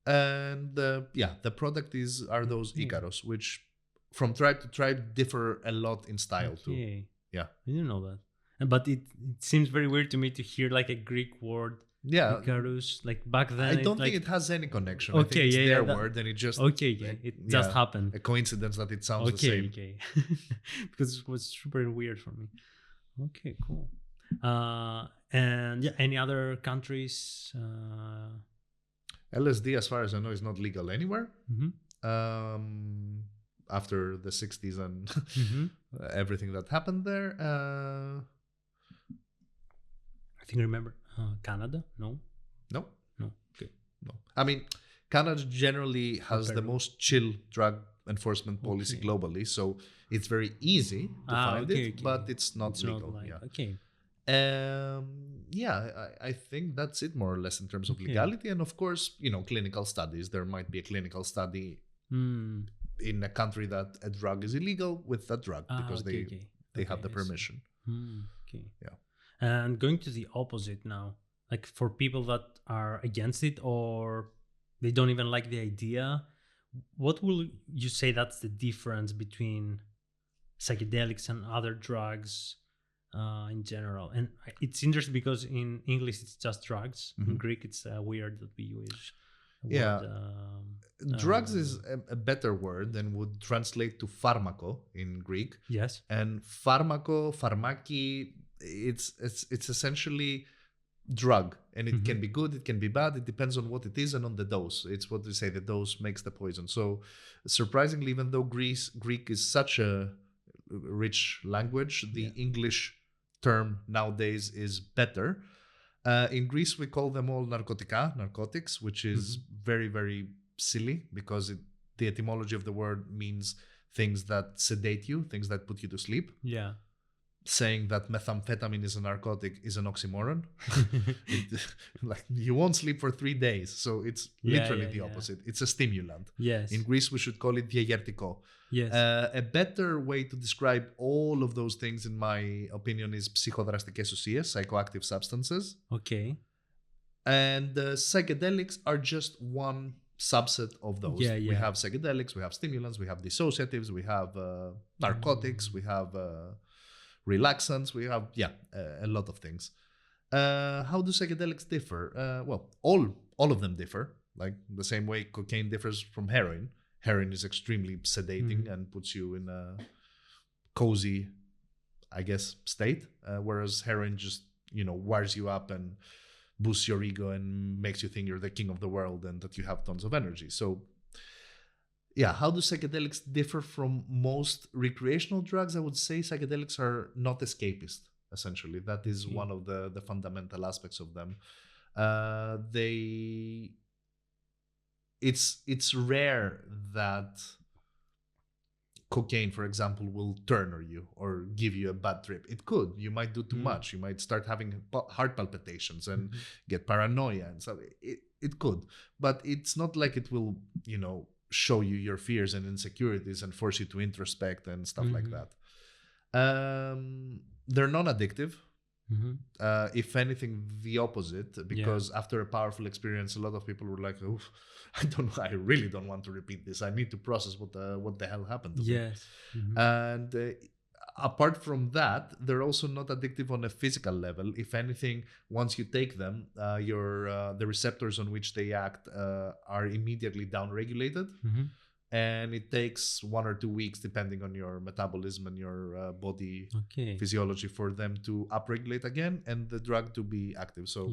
And the product are those Icaros, which from tribe to tribe differ a lot in style too. Yeah,
I didn't know that. But it seems very weird to me to hear like a Greek word. Icarus, like back then.
I don't think it has any connection. I think it's their word, and it just
it just happened.
A coincidence that it sounds the same.
Because it was super weird for me. Okay, cool. And any other countries?
LSD, as far as I know, is not legal anywhere. After the 60s and everything that happened there.
I think I remember Canada. No. Okay.
No. I mean, Canada generally has the most chill drug enforcement policy globally, so it's very easy to find it, but it's not legal. I think that's it more or less in terms of legality, and of course, clinical studies. There might be a clinical study in a country that a drug is illegal with that drug because they have the permission.
And going to the opposite now, like for people that are against it or they don't even like the idea, what will you say that's the difference between psychedelics and other drugs in general? And it's interesting because in English it's just drugs. In Greek it's weird that we use
drugs is a better word than would translate to pharmako in Greek.
Yes.
And pharmaki, it's essentially drug, and it can be good, it can be bad, it depends on what it is and on the dose. It's what they say, the dose makes the poison. So surprisingly, even though Greek is such a rich language, the English term nowadays is better. In Greece we call them all narcotics, which is very, very silly because the etymology of the word means things that sedate you, things that put you to sleep. saying that methamphetamine is a narcotic is an oxymoron. Like you won't sleep for 3 days, so it's literally the opposite. It's a stimulant.
Yes.
In Greece, we should call it diagertiko.
Yes.
A better way to describe all of those things, in my opinion, is psychodrαστικές ουσίες, psychoactive substances.
Okay.
And psychedelics are just one subset of those. We have psychedelics, we have stimulants, we have dissociatives, we have narcotics, we have relaxants, we have a lot of things. How do psychedelics differ? Well, all of them differ. Like the same way cocaine differs from heroin. Heroin is extremely sedating and puts you in a cozy, I guess, state, whereas heroin just wires you up and boosts your ego and makes you think you're the king of the world and that you have tons of energy. So how do psychedelics differ from most recreational drugs? I would say psychedelics are not escapist, essentially. That is one of the fundamental aspects of them. It's rare that cocaine, for example, will turn on you or give you a bad trip. It could. You might do too much. You might start having heart palpitations and get paranoia and stuff. It could. But it's not like it will, show you your fears and insecurities and force you to introspect and stuff like that. They're non-addictive. If anything, the opposite, because after a powerful experience, a lot of people were like, "Oh, I really don't want to repeat this. I need to process what the hell happened to me." And apart from that, they're also not addictive on a physical level. If anything, once you take them, the receptors on which they act are immediately downregulated. And it takes 1 or 2 weeks, depending on your metabolism and your body physiology, for them to upregulate again and the drug to be active. So,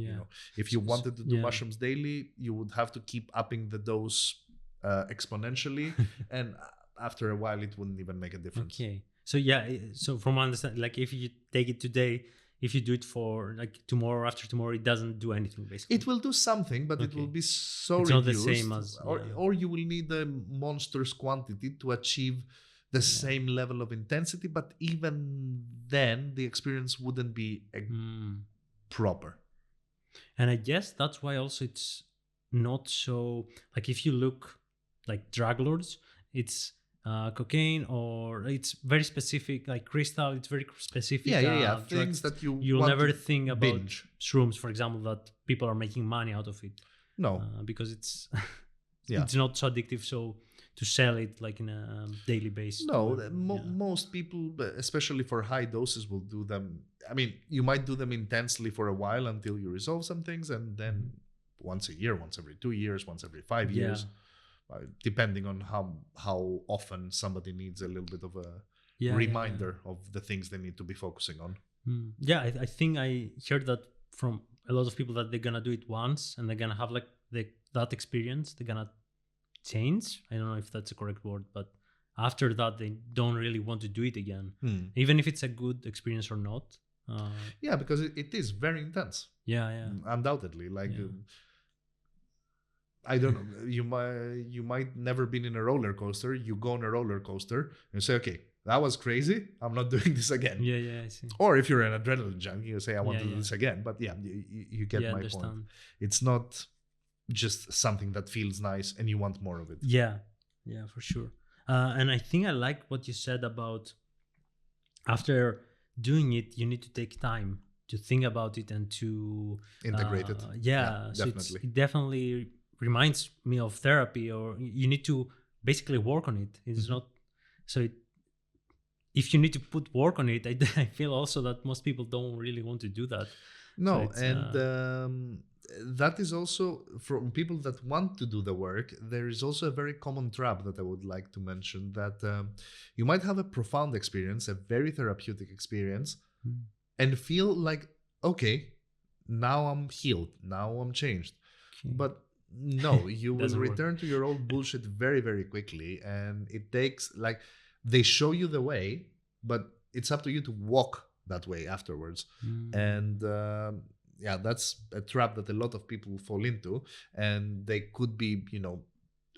if you wanted to do mushrooms daily, you would have to keep upping the dose exponentially. And after a while, it wouldn't even make a difference.
Okay. So, so from my understanding, like if you take it today, if you do it for like tomorrow or after tomorrow, it doesn't do anything basically.
It will do something, but it will be so
it's
reduced.
Not the same as,
or you will need a monstrous quantity to achieve the same level of intensity. But even then, the experience wouldn't be proper.
And I guess that's why also it's not so, like if you look like drug lords, it's cocaine, or it's very specific, like crystal, it's very specific.
Things that
you'll never think about
binge.
Shrooms, for example, that people are making money out of it.
No,
because it's it's not so addictive. So to sell it like in a daily basis.
No, most people, especially for high doses, will do them. I mean, you might do them intensely for a while until you resolve some things, and then once a year, once every 2 years, once every 5 years. Depending on how often somebody needs a little bit of a reminder of the things they need to be focusing on.
I think I heard that from a lot of people, that they're gonna do it once and they're gonna have like that experience, they're gonna change. I don't know if that's a correct word, but after that they don't really want to do it again, even if it's a good experience or not.
Because it is very intense. Undoubtedly. Like I don't know. You might never been in a roller coaster. You go on a roller coaster and say, "Okay, that was crazy. I'm not doing this again."
I see.
Or if you're an adrenaline junkie, you say, "I want to do this again." But you get my point. It's not just something that feels nice and you want more of it.
Yeah, for sure. And I think I like what you said about after doing it, you need to take time to think about it and to
integrate it.
So
definitely.
It definitely reminds me of therapy, or you need to basically work on it. It's not so. If you need to put work on it, I feel also that most people don't really want to do that.
No, so and that is also from people that want to do the work. There is also a very common trap that I would like to mention, that you might have a profound experience, a very therapeutic experience, and feel like, okay, now I'm healed, now I'm changed. But no, you will return to your old bullshit very, very quickly. And it takes, like, they show you the way, but it's up to you to walk that way afterwards. And that's a trap that a lot of people fall into. And they could be,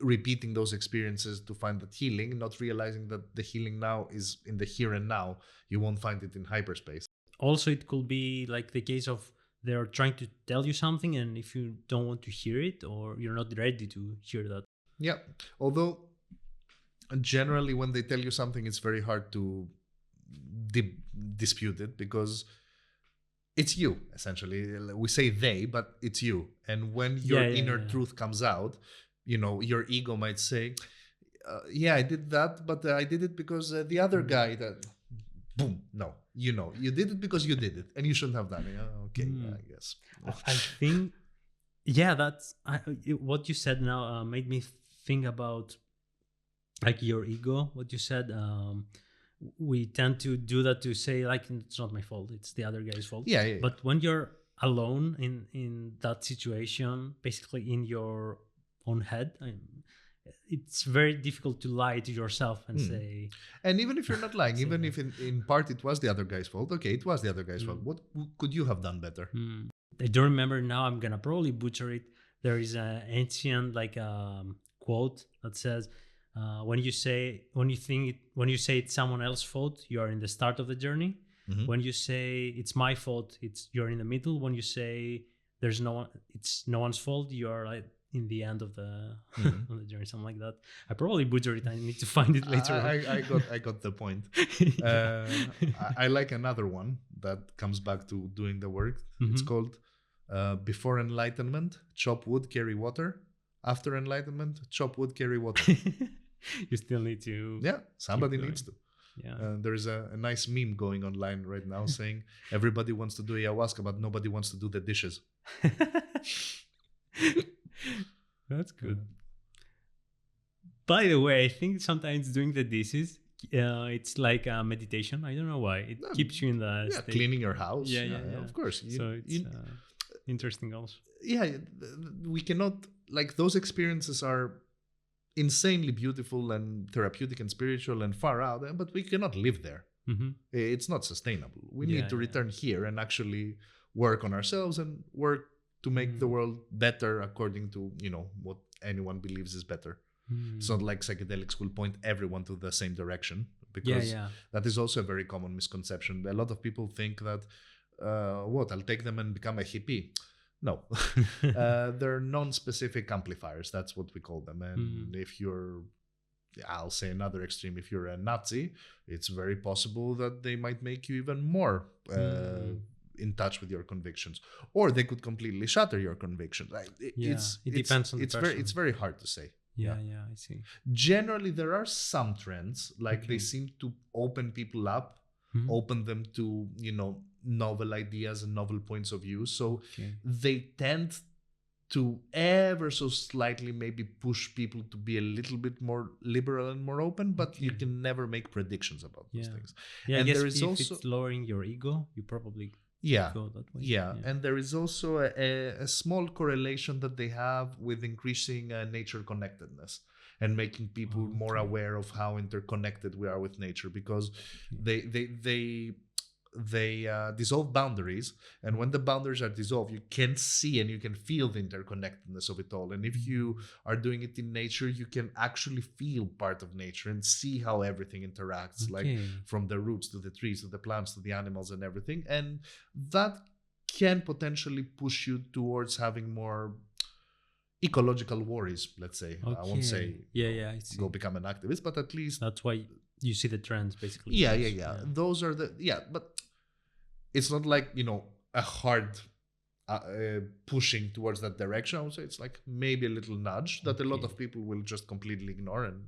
repeating those experiences to find that healing, not realizing that the healing now is in the here and now. You won't find it in hyperspace.
Also, it could be like the case of they're trying to tell you something, and if you don't want to hear it or you're not ready to hear that.
Yeah. Although generally when they tell you something, it's very hard to dispute it, because it's you, essentially. We say they, but it's you. And when your inner truth comes out, your ego might say, I did that, but I did it because the other guy that... Boom. No, you did it because you did it, and you shouldn't have done it. Okay, I guess.
I think, that's what you said now made me think about like your ego. What you said, we tend to do that to say like, it's not my fault, it's the other guy's fault.
Yeah.
But when you're alone in that situation, basically in your own head, it's very difficult to lie to yourself and say...
And even if you're not lying, even if in part it was the other guy's fault, okay, it was the other guy's fault. What could you have done better?
I don't remember now, I'm gonna probably butcher it. There is an ancient quote that says, when you say it's someone else's fault, you are in the start of the journey. When you say it's my fault, you're in the middle. When you say it's no one's fault, you are like in the end of the of the journey, something like that. I probably butchered it. I need to find it later.
I got the point. I like another one that comes back to doing the work. It's called before enlightenment, chop wood, carry water. After enlightenment, chop wood, carry water.
You still need to...
Yeah, somebody needs to.
Yeah.
There's a nice meme going online right now saying everybody wants to do ayahuasca, but nobody wants to do the dishes.
That's good. By the way, I think sometimes doing the dishes, it's like a meditation. I don't know why. It keeps you in the state.
Cleaning your house. Yeah. Of course.
So it's interesting also.
Yeah, we cannot... Like, those experiences are insanely beautiful and therapeutic and spiritual and far out, but we cannot live there. It's not sustainable. We need to return here and actually work on ourselves and work to make the world better according to, what anyone believes is better. It's not like psychedelics will point everyone to the same direction, because that is also a very common misconception. A lot of people think that, I'll take them and become a hippie. No, they're non-specific amplifiers. That's what we call them. And if you're, I'll say another extreme, if you're a Nazi, it's very possible that they might make you even more in touch with your convictions, or they could completely shatter your convictions.
It depends on the person.
It's very hard to say.
Yeah, I see.
Generally, there are some trends, like they seem to open people up, open them to, novel ideas and novel points of view. So they tend to ever so slightly maybe push people to be a little bit more liberal and more open, but you can never make predictions about those things.
Yeah, and I guess if it's lowering your ego, you probably go that way.
Yeah, and there is also a small correlation that they have with increasing nature connectedness and making people more aware of how interconnected we are with nature, because they dissolve boundaries, and when the boundaries are dissolved, you can see and you can feel the interconnectedness of it all. And if you are doing it in nature, you can actually feel part of nature and see how everything interacts, like from the roots to the trees to the plants to the animals and everything. And that can potentially push you towards having more ecological worries, let's say. I won't say
I see.
Go become an activist, but at least
that's why you see the trends, basically.
Yeah. Those are but it's not like, a hard pushing towards that direction. I would say it's like maybe a little nudge that a lot of people will just completely ignore and,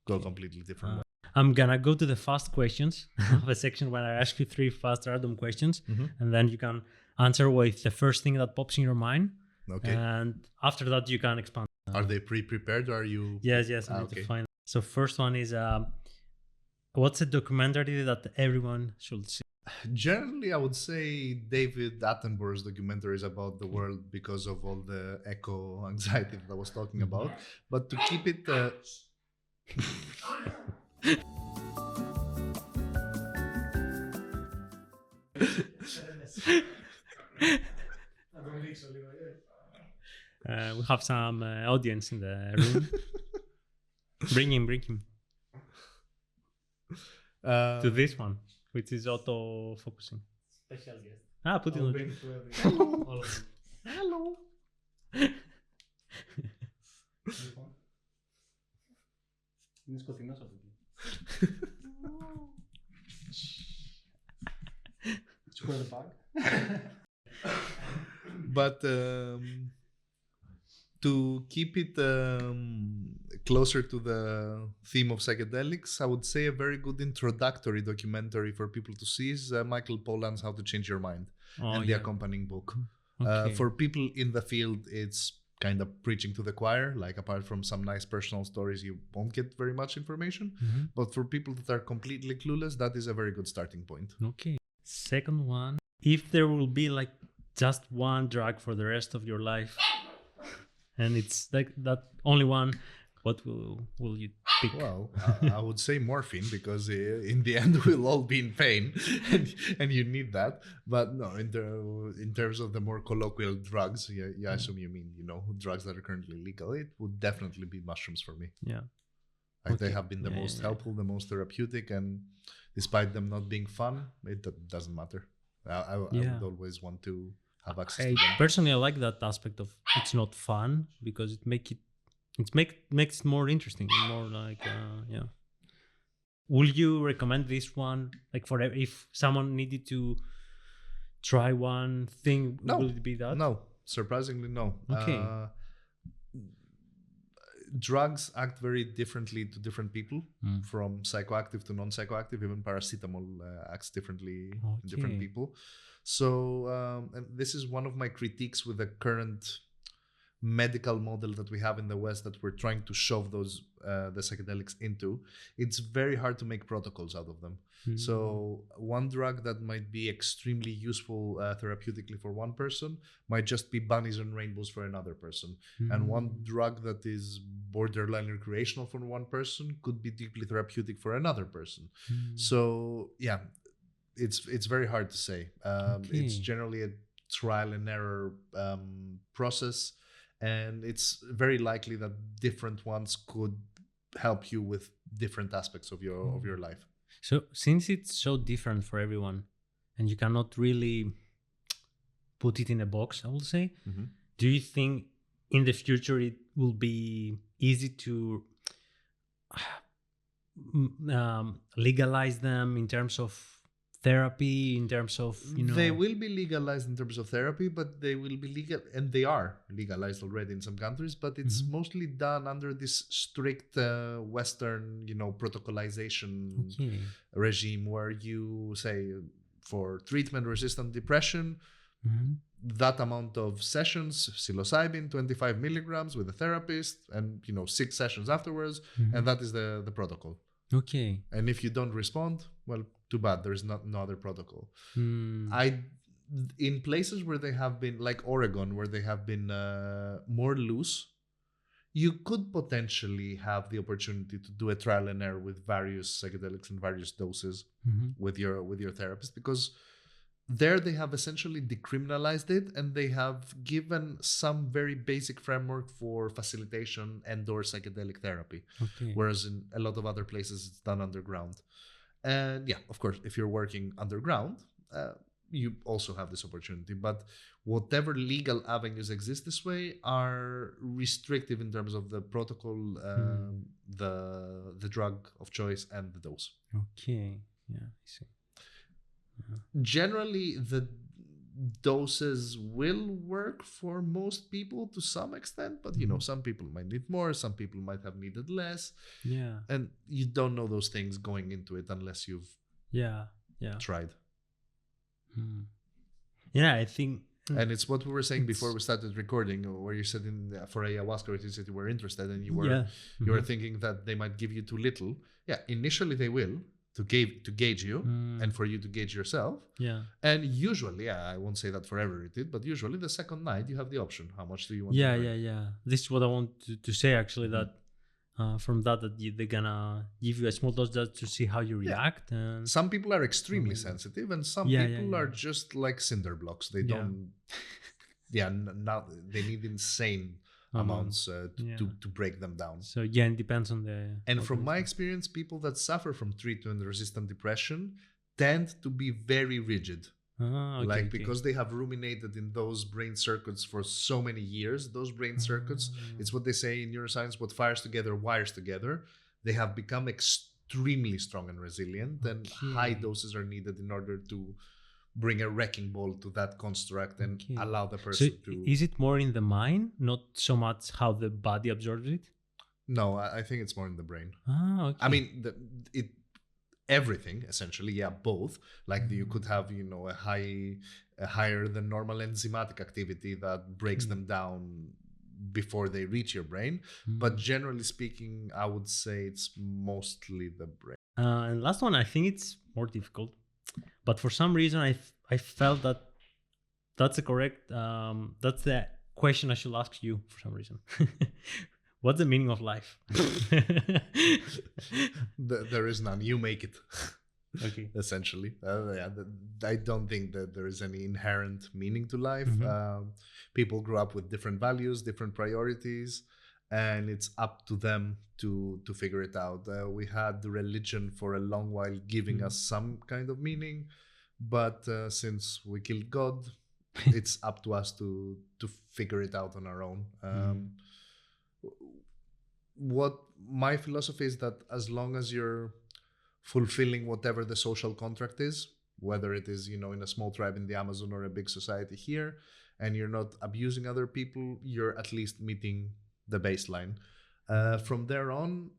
go completely different way.
I'm gonna go to the fast questions of a section where I ask you 3 fast random questions, and then you can answer with the first thing that pops in your mind.
Okay.
And after that, you can expand.
Are they pre-prepared, or are you...
Yes, I need to find. So first one is, what's a documentary that everyone should see?
Generally, I would say David Attenborough's documentaries about the world, because of all the eco anxiety that I was talking about. But to keep it...
We have some audience in the room. Bring him. To this one, which is auto-focusing.
Special guest.
Put it on.
Hello.
Hello.
Είναι σκοτεινός από εκεί. Square the bag.
But to keep it closer to the theme of psychedelics, I would say a very good introductory documentary for people to see is Michael Pollan's How to Change Your Mind and the accompanying book.
Okay.
For people in the field, it's kind of preaching to the choir. Like, apart from some nice personal stories, you won't get very much information. But for people that are completely clueless, that is a very good starting point.
Okay. Second one, if there will be like just one drug for the rest of your life, and it's like that only one, what will you pick?
Well, I would say morphine, because in the end we'll all be in pain, and you need that. But no, in terms of the more colloquial drugs, I assume you mean, drugs that are currently legal. It would definitely be mushrooms for me.
Yeah.
Like, they have been the most helpful, the most therapeutic, and despite them not being fun, it doesn't matter. I would always want to have access to them.
Personally, I like that aspect of it's not fun, because it makes it more interesting, more like Will you recommend this one, like, for if someone needed to try one thing?
No.
Will it be that?
No, surprisingly no.
Okay.
Drugs act very differently to different people, from psychoactive to non-psychoactive. Even paracetamol acts differently in different people. So and this is one of my critiques with the current medical model that we have in the West, that we're trying to shove the psychedelics into. It's very hard to make protocols out of them. So one drug that might be extremely useful therapeutically for one person might just be bunnies and rainbows for another person. And one drug that is borderline recreational for one person could be deeply therapeutic for another person. So yeah, it's very hard to say. It's generally a trial and error process. And it's very likely that different ones could help you with different aspects of your life.
So since it's so different for everyone, and you cannot really put it in a box, I will say, do you think in the future it will be easy to legalize them in terms of therapy, in terms of,
They will be legalized in terms of therapy, but they will be legal, and they are legalized already in some countries, but it's mostly done under this strict Western, protocolization regime, where you say, for treatment-resistant depression, that amount of sessions, psilocybin, 25 milligrams with a therapist, and 6 sessions afterwards, and that is the protocol.
Okay.
And if you don't respond, well, too bad. There's no other protocol. In places where they have been, like Oregon, where they have been more loose, you could potentially have the opportunity to do a trial and error with various psychedelics and various doses with your therapist, because there they have essentially decriminalized it, and they have given some very basic framework for facilitation and/or psychedelic therapy. Whereas in a lot of other places it's done underground. And yeah, of course, if you're working underground, you also have this opportunity. But whatever legal avenues exist this way are restrictive in terms of the protocol, the drug of choice, and the dose.
Okay. Yeah, I see.
Generally, the doses will work for most people to some extent, but some people might need more, some people might have needed less.
Yeah.
And you don't know those things going into it unless you've tried.
Yeah, I think.
And it's what we were saying before we started recording, where you said for ayahuasca, you said you were interested, and you were thinking that they might give you too little. Yeah, initially they will, to gauge you and for you to gauge yourself.
Yeah.
And usually, I won't say that forever it did, but usually the second night you have the option. How much do you want to drink?
Yeah. This is what I want to say, actually, that from that they're gonna give you a small dose just to see how you react. And
some people are extremely sensitive, and some people are just like cinder blocks. They don't Now they need insane amounts to break them down.
So it depends on the.
And from my experience, people that suffer from treatment-resistant depression tend to be very rigid. Because they have ruminated in those brain circuits for so many years. Those brain circuits, it's what they say in neuroscience, what fires together wires together. They have become extremely strong and resilient, and high doses are needed in order to bring a wrecking ball to that construct and allow the person to.
Is it more in the mind, not so much how the body absorbs it?
No, I think it's more in the brain.
Okay.
I mean, everything essentially, both. Like you could have, a higher than normal enzymatic activity that breaks them down before they reach your brain. But generally speaking, I would say it's mostly the brain.
And last one, I think it's more difficult. But for some reason, I felt that that's the question I should ask you for some reason. What's the meaning of life?
There is none. You make it.
Okay.
Essentially. I don't think that there is any inherent meaning to life. People grow up with different values, different priorities, and it's up to them to figure it out. We had the religion for a long while giving us some kind of meaning, but since we killed God, it's up to us to figure it out on our own. What my philosophy is that as long as you're fulfilling whatever the social contract is, whether it is, in a small tribe in the Amazon or a big society here, and you're not abusing other people, you're at least meeting the baseline. From there on,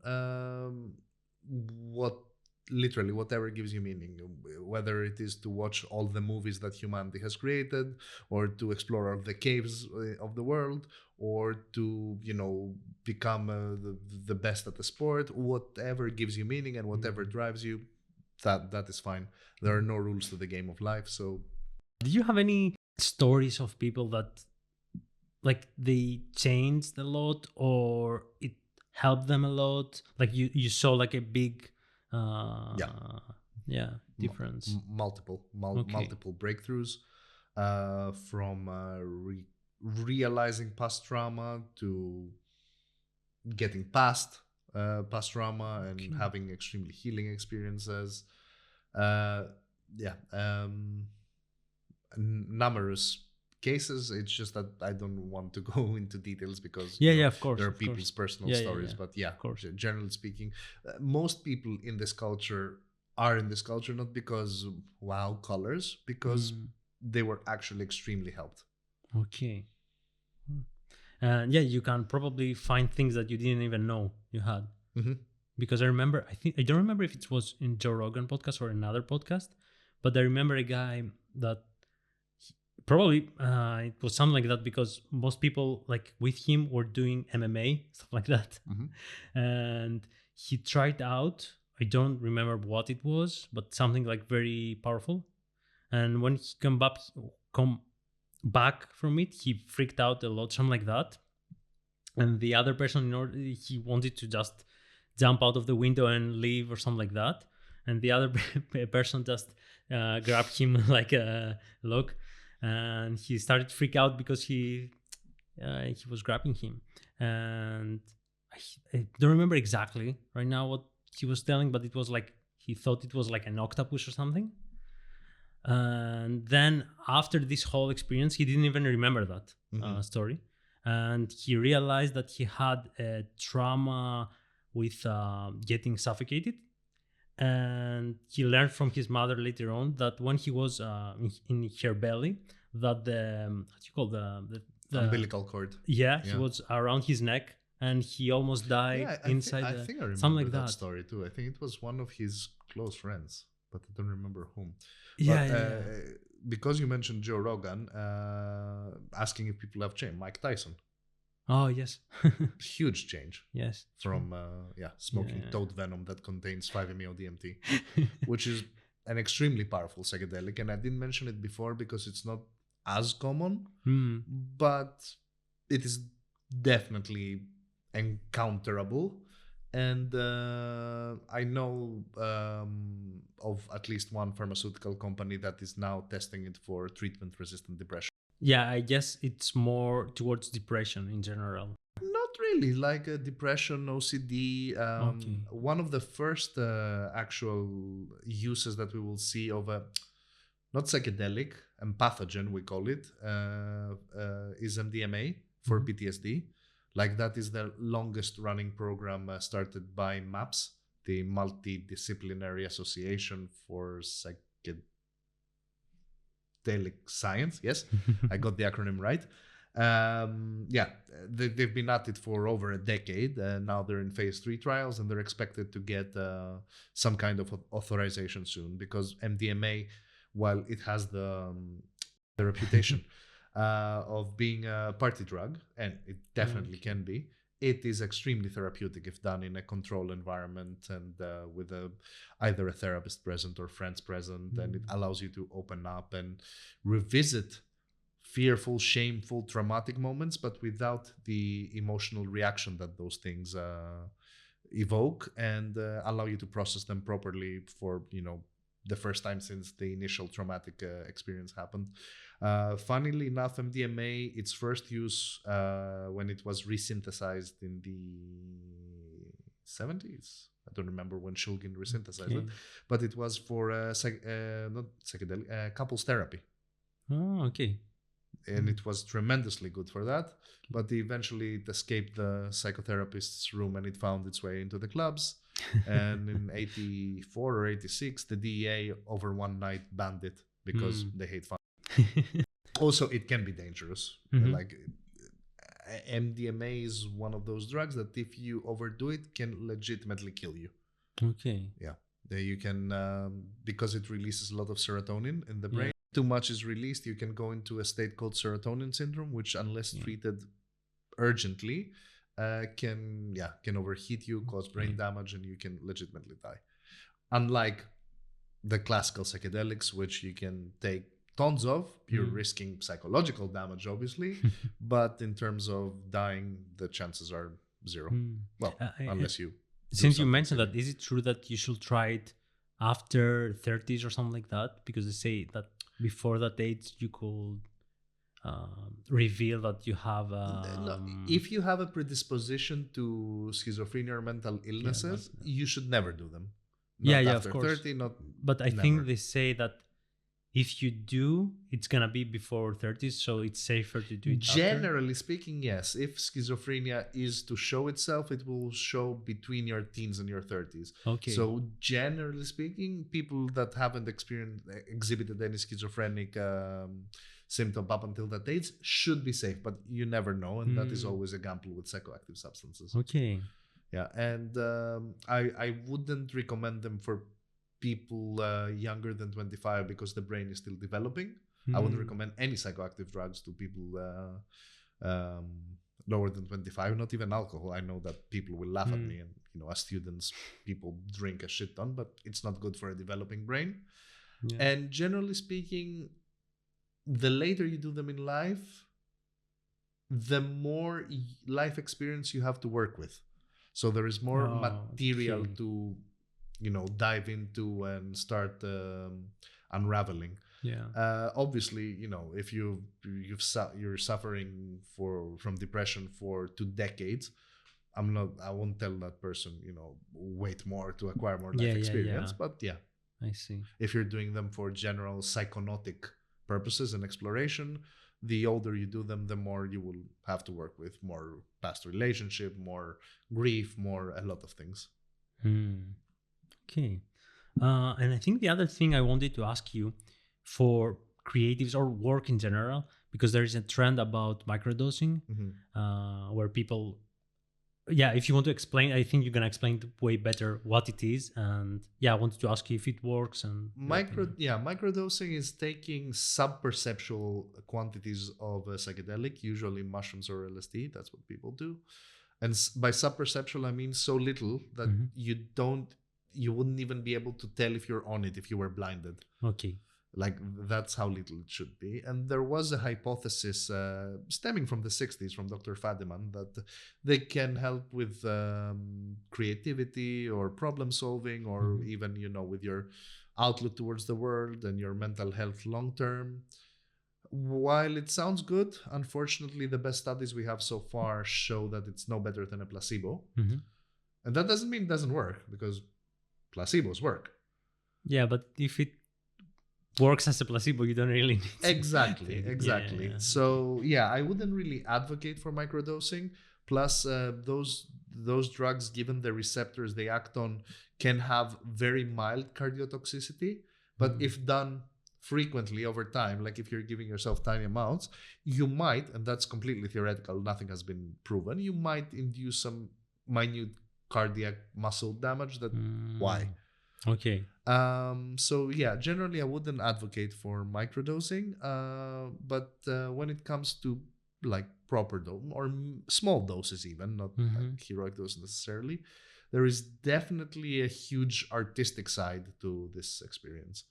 literally whatever gives you meaning, whether it is to watch all the movies that humanity has created, or to explore all the caves of the world, or to become the best at the sport, whatever gives you meaning and whatever drives you, that is fine. There are no rules to the game of life. So
do you have any stories of people that like they changed a lot or it helped them a lot, like you saw like a big difference?
Multiple breakthroughs, from realizing past trauma to getting past trauma and having extremely healing experiences. Numerous cases. It's just that I don't want to go into details because
of course
there are people's personal stories. But
of course.
Generally speaking, most people in this culture are in this culture not because colors, because they were actually extremely helped.
Okay. And you can probably find things that you didn't even know you had. Because I don't remember if it was in Joe Rogan podcast or another podcast, but I remember a guy that probably it was something like that, because most people like with him were doing MMA, stuff like that. And he tried out, I don't remember what it was, but something like very powerful. And when he come back from it, he freaked out a lot, something like that. And the other person, he wanted to just jump out of the window and leave or something like that. And the other person just grabbed him like a look, and he started to freak out because he was grabbing him. And I don't remember exactly right now what he was telling, but it was like he thought it was like an octopus or something. And then after this whole experience, he didn't even remember that story. And he realized that he had a trauma with getting suffocated. And he learned from his mother later on that when he was in her belly, that the
umbilical cord.
He was around his neck, and he almost died inside.
I think I remember
something like
that story too. I think it was one of his close friends, but I don't remember whom. Because you mentioned Joe Rogan, asking if people have changed. Mike Tyson.
Oh yes.
Huge change.
Yes.
From smoking toad venom that contains 5-MeO-DMT, which is an extremely powerful psychedelic. And I didn't mention it before because it's not as common, but it is definitely encounterable. And I know of at least one pharmaceutical company that is now testing it for treatment-resistant depression.
Yeah, I guess it's more towards depression in general.
Not really, like depression, OCD.
Okay.
One of the first actual uses that we will see of a not psychedelic and pathogen, we call it, is MDMA for PTSD. Like that is the longest running program started by MAPS, the Multidisciplinary Association for Psychedelic Science. Yes, I got the acronym right. They've been at it for over a decade, and now they're in phase 3 trials, and they're expected to get some kind of authorization soon, because MDMA, while it has the reputation of being a party drug, and it definitely can be, it is extremely therapeutic if done in a controlled environment and with either a therapist present or friends present, and it allows you to open up and revisit fearful, shameful, traumatic moments, but without the emotional reaction that those things evoke, and allow you to process them properly for the first time since the initial traumatic experience happened. Funnily enough, MDMA, its first use when it was resynthesized in the 70s. I don't remember when Shulgin resynthesized it, but it was for not psychedelic, couples therapy.
Oh, okay.
And it was tremendously good for that, but eventually it escaped the psychotherapist's room and it found its way into the clubs. And in 84 or 86, the DEA over one night banned it because they hate fun. Also, it can be dangerous. Like MDMA is one of those drugs that if you overdo it can legitimately kill you.
Okay.
Yeah. You can, because it releases a lot of serotonin in the brain. Too much is released, you can go into a state called serotonin syndrome, which unless treated urgently can overheat you, cause brain damage, and you can legitimately die. Unlike the classical psychedelics, which you can take tons of, you're risking psychological damage obviously, but in terms of dying the chances are zero. Well, unless you
since you mentioned that, is it true that you should try it after 30s or something like that? Because they say that before that age you could reveal that you have
if you have a predisposition to schizophrenia or mental illnesses, you should never do them. Not after
of course.
30,
but I think they say that if you do, it's gonna be before 30s, so it's safer to do it
generally speaking. Yes, if schizophrenia is to show itself, it will show between your teens and your 30s.
Okay.
So generally speaking, people that haven't exhibited any schizophrenic symptom up until that age should be safe, but you never know, and that is always a gamble with psychoactive substances.
Okay.
Yeah, and I wouldn't recommend them for people younger than 25 because the brain is still developing. I wouldn't recommend any psychoactive drugs to people lower than 25, not even alcohol. I know that people will laugh at me, and as students, people drink a shit ton, but it's not good for a developing brain. And generally speaking, the later you do them in life, the more life experience you have to work with. So there is more material to dive into and start unraveling. Obviously, if you're suffering from depression for 2 decades, I won't tell that person wait more to acquire more life experience. But
I see.
If you're doing them for general psychonautic purposes and exploration, the older you do them, the more you will have to work with more past relationship, more grief, more a lot of things.
Okay. And I think the other thing I wanted to ask you, for creatives or work in general, because there is a trend about microdosing, where people, if you want to explain, I think you're going to explain way better what it is. And I wanted to ask you if it works. And
microdosing is taking sub-perceptual quantities of a psychedelic, usually mushrooms or LSD. That's what people do. And by sub-perceptual, I mean so little that you wouldn't even be able to tell if you're on it if you were blinded.
Okay.
Like, that's how little it should be. And there was a hypothesis stemming from the 60s from Dr. Fademan that they can help with creativity or problem solving, or even, with your outlook towards the world and your mental health long term. while it sounds good, unfortunately, the best studies we have so far show that it's no better than a placebo.
Mm-hmm.
And that doesn't mean it doesn't work, because placebos work.
Yeah, but if it works as a placebo, you don't really need to
Exactly.
take it.
Exactly.
Yeah.
So I wouldn't really advocate for microdosing. Plus, those drugs, given the receptors they act on, can have very mild cardiotoxicity. But if done frequently over time, like if you're giving yourself tiny amounts, you might, and that's completely theoretical, nothing has been proven, you might induce some minute cardiac muscle damage. Why?
Okay.
So generally I wouldn't advocate for microdosing, but when it comes to like proper dose or small doses, even not like heroic doses necessarily, there is definitely a huge artistic side to this experience.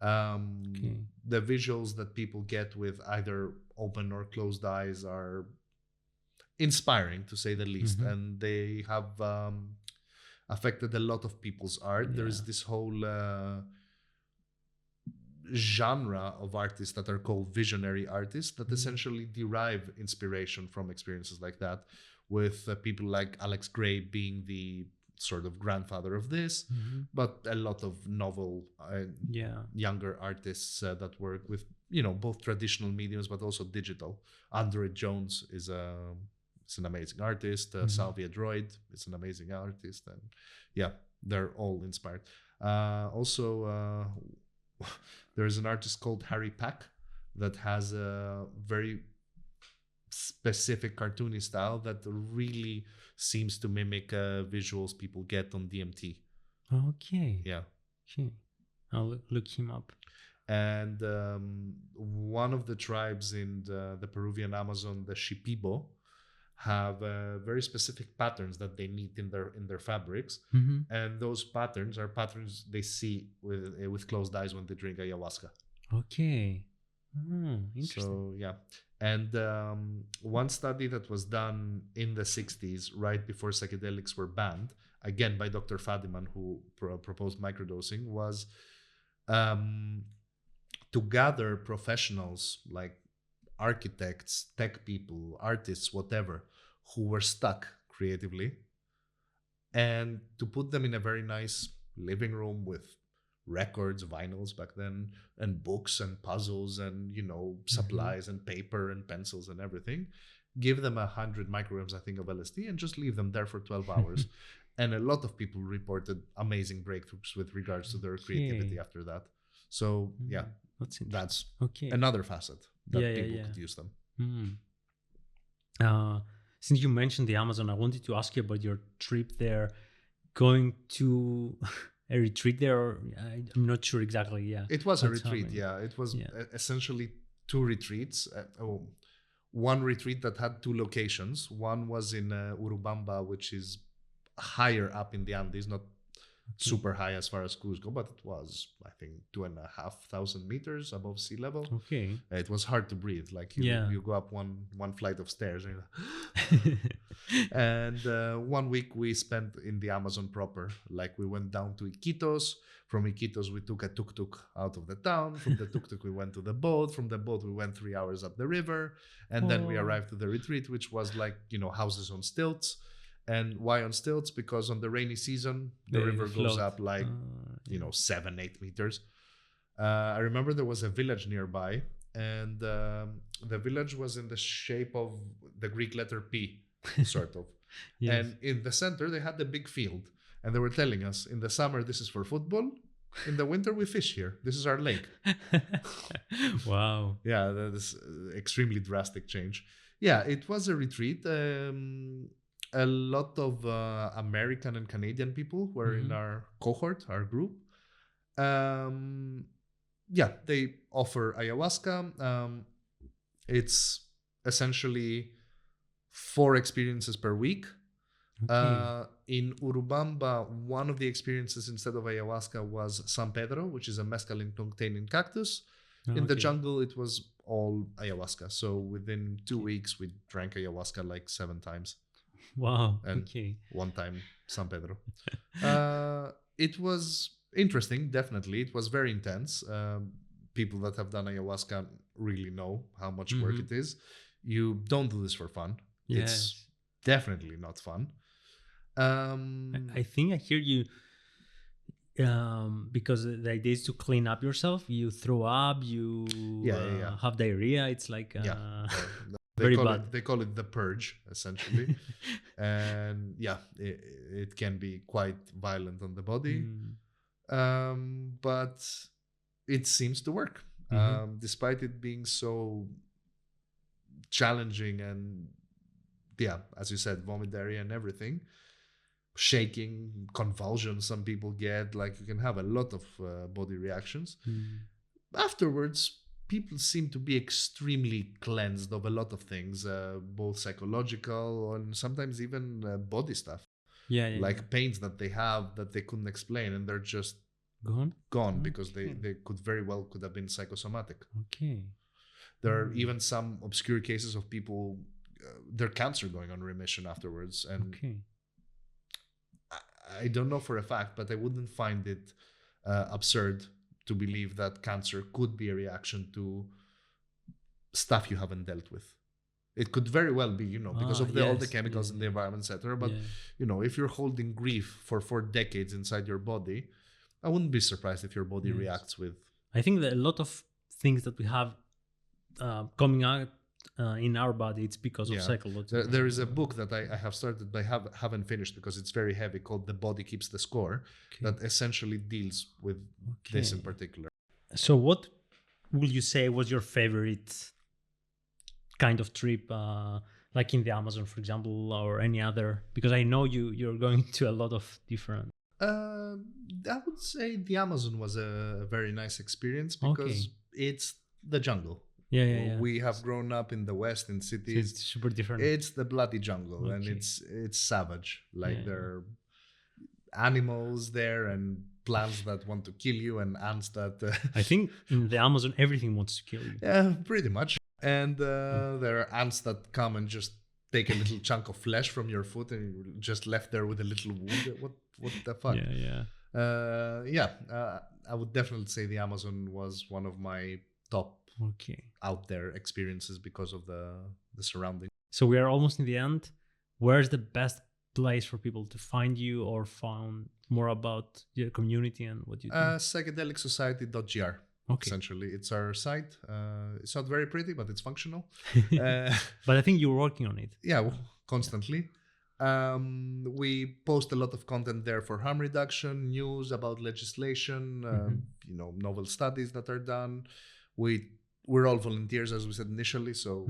The visuals that people get with either open or closed eyes are inspiring, to say the least, and they have affected a lot of people's art.
Yeah.
There is this whole genre of artists that are called visionary artists that essentially derive inspiration from experiences like that, with people like Alex Gray being the sort of grandfather of this, but a lot of novel younger artists that work with both traditional mediums but also digital. Android Jones is an amazing artist. Salvia Droid is an amazing artist, and they're all inspired. Also, there's an artist called Harry Pack that has a very specific cartoony style that really seems to mimic visuals people get on DMT.
Okay.
Yeah.
Okay. I'll look him up.
And one of the tribes in the Peruvian Amazon, the Shipibo, have very specific patterns that they need in their fabrics, and those patterns are patterns they see with closed eyes when they drink ayahuasca.
Okay. Interesting.
So and one study that was done in the 60s, right before psychedelics were banned, again by Dr. Fadiman, who proposed microdosing, was to gather professionals like architects, tech people, artists, whatever, who were stuck creatively, and to put them in a very nice living room with records, vinyls back then, and books and puzzles and supplies and paper and pencils and everything, give them 100 micrograms, I think, of LSD, and just leave them there for 12 hours. And a lot of people reported amazing breakthroughs with regards to their creativity after that. So that's another facet that people could use them.
Since you mentioned the Amazon, I wanted to ask you about your trip there, going to a retreat there, or I'm not sure exactly. Yeah,
it was a retreat. It was essentially two retreats. One retreat that had two locations. One was in Urubamba, which is higher up in the Andes, not super high as far as Cusco, but it was, I think, 2,500 meters above sea level.
Okay.
It was hard to breathe. Like you go up one flight of stairs, and 1 week we spent in the Amazon proper. Like we went down to Iquitos. From Iquitos we took a tuk-tuk out of the town. From the tuk-tuk we went to the boat. From the boat we went 3 hours up the river, and then we arrived to the retreat, which was like houses on stilts. And why on stilts? Because on the rainy season, the river goes up like, 7-8 meters. I remember there was a village nearby, and the village was in the shape of the Greek letter P, sort of.
Yes.
And in the center, they had the big field. And they were telling us, in the summer, this is for football. In the winter, we fish here. This is our lake.
Wow.
Yeah, that is extremely drastic change. Yeah, it was a retreat. A lot of American and Canadian people were in our cohort, our group. They offer ayahuasca. It's essentially 4 experiences per week.
Okay.
In Urubamba, one of the experiences instead of ayahuasca was San Pedro, which is a mescaline-containing cactus. In the jungle, it was all ayahuasca. So within 2 weeks, we drank ayahuasca like 7 times.
Wow.
And one time San Pedro. It was interesting, definitely. It was very intense. People that have done ayahuasca really know how much work it is. You don't do this for fun.
Yes.
It's definitely not fun.
I think I hear you, because the idea is to clean up yourself. You throw up, you have diarrhea. It's like very bad.
They call it the purge, essentially. And it can be quite violent on the body. But it seems to work, despite it being so challenging and as you said, vomit, diarrhea and everything, shaking, convulsions some people get, like you can have a lot of body reactions. Afterwards, people seem to be extremely cleansed of a lot of things, both psychological and sometimes even body stuff. Like pains that they have that they couldn't explain, and they're just gone because they could have been psychosomatic. There are even some obscure cases of people, their cancer going on remission afterwards. And I don't know for a fact, but I wouldn't find it absurd to believe that cancer could be a reaction to stuff you haven't dealt with. It could very well be, because of all the chemicals in the environment, etc. But, if you're holding grief for 4 decades inside your body, I wouldn't be surprised if your body reacts with...
I think that a lot of things that we have coming out in our body, it's because of psychological.
There is a book that I have started but haven't finished because it's very heavy, called The Body Keeps the Score, that essentially deals with this in particular.
So what will you say was your favorite kind of trip, like in the Amazon, for example, or any other? Because I know you're going to a lot of different...
I would say the Amazon was a very nice experience because it's the jungle. We have grown up in the West, in cities.
So it's super different.
It's the bloody jungle, and it's savage. Like there are animals there and plants that want to kill you and ants that...
I think in the Amazon, everything wants to kill you.
Yeah, pretty much. And there are ants that come and just take a little chunk of flesh from your foot and you're just left there with a little wound. What the fuck? I would definitely say the Amazon was one of my top out there experiences because of the surrounding.
So we are almost in the end. Where's the best place for people to find you or find more about your community and what you do?
Psychedelicsociety.gr. Essentially, it's our site. It's not very pretty, but it's functional.
But I think you're working on it.
Yeah, constantly. We post a lot of content there for harm reduction, news about legislation, novel studies that are done. We're all volunteers, as we said initially, so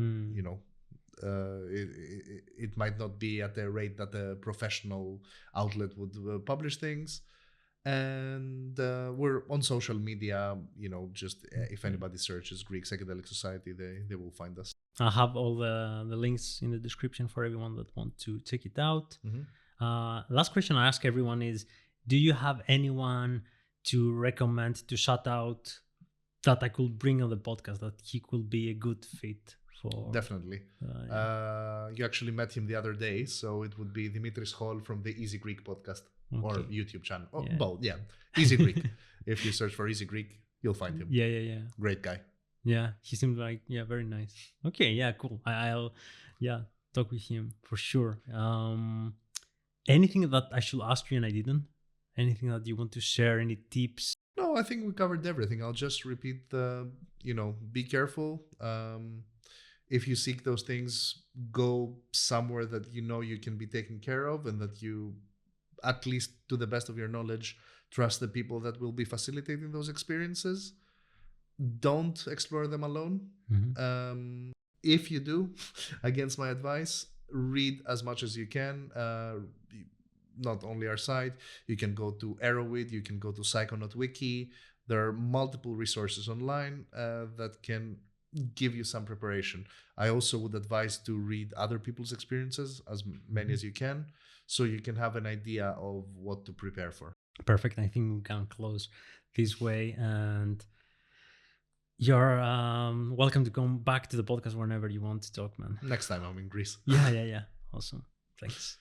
it might not be at the rate that a professional outlet would publish things. And we're on social media, just if anybody searches Greek Psychedelic Society, they will find us.
I'll have all the links in the description for everyone that want to check it out. Last question I ask everyone is, do you have anyone to recommend, to shout out, that I could bring on the podcast, that he could be a good fit for?
Definitely. You actually met him the other day, so it would be Dimitris Hall from the Easy Greek podcast or YouTube channel. Both, Easy Greek. If you search for Easy Greek, you'll find him. Great guy.
Yeah, he seemed like very nice. Okay, cool. I'll talk with him for sure. Anything that I should ask you and I didn't? Anything that you want to share? Any tips?
No, I think we covered everything. I'll just repeat be careful. If you seek those things, go somewhere that you can be taken care of, and that you, at least to the best of your knowledge, trust the people that will be facilitating those experiences. Don't explore them alone. If you do, against my advice, read as much as you can. Not only our site, you can go to Arrowhead, you can go to Psychonaut Wiki. There are multiple resources online that can give you some preparation. I also would advise to read other people's experiences, as many as you can, so you can have an idea of what to prepare for.
Perfect. I think we can close this way, and you're welcome to come back to the podcast whenever you want to talk, man.
Next time I'm in Greece.
Yeah. Awesome. Thanks.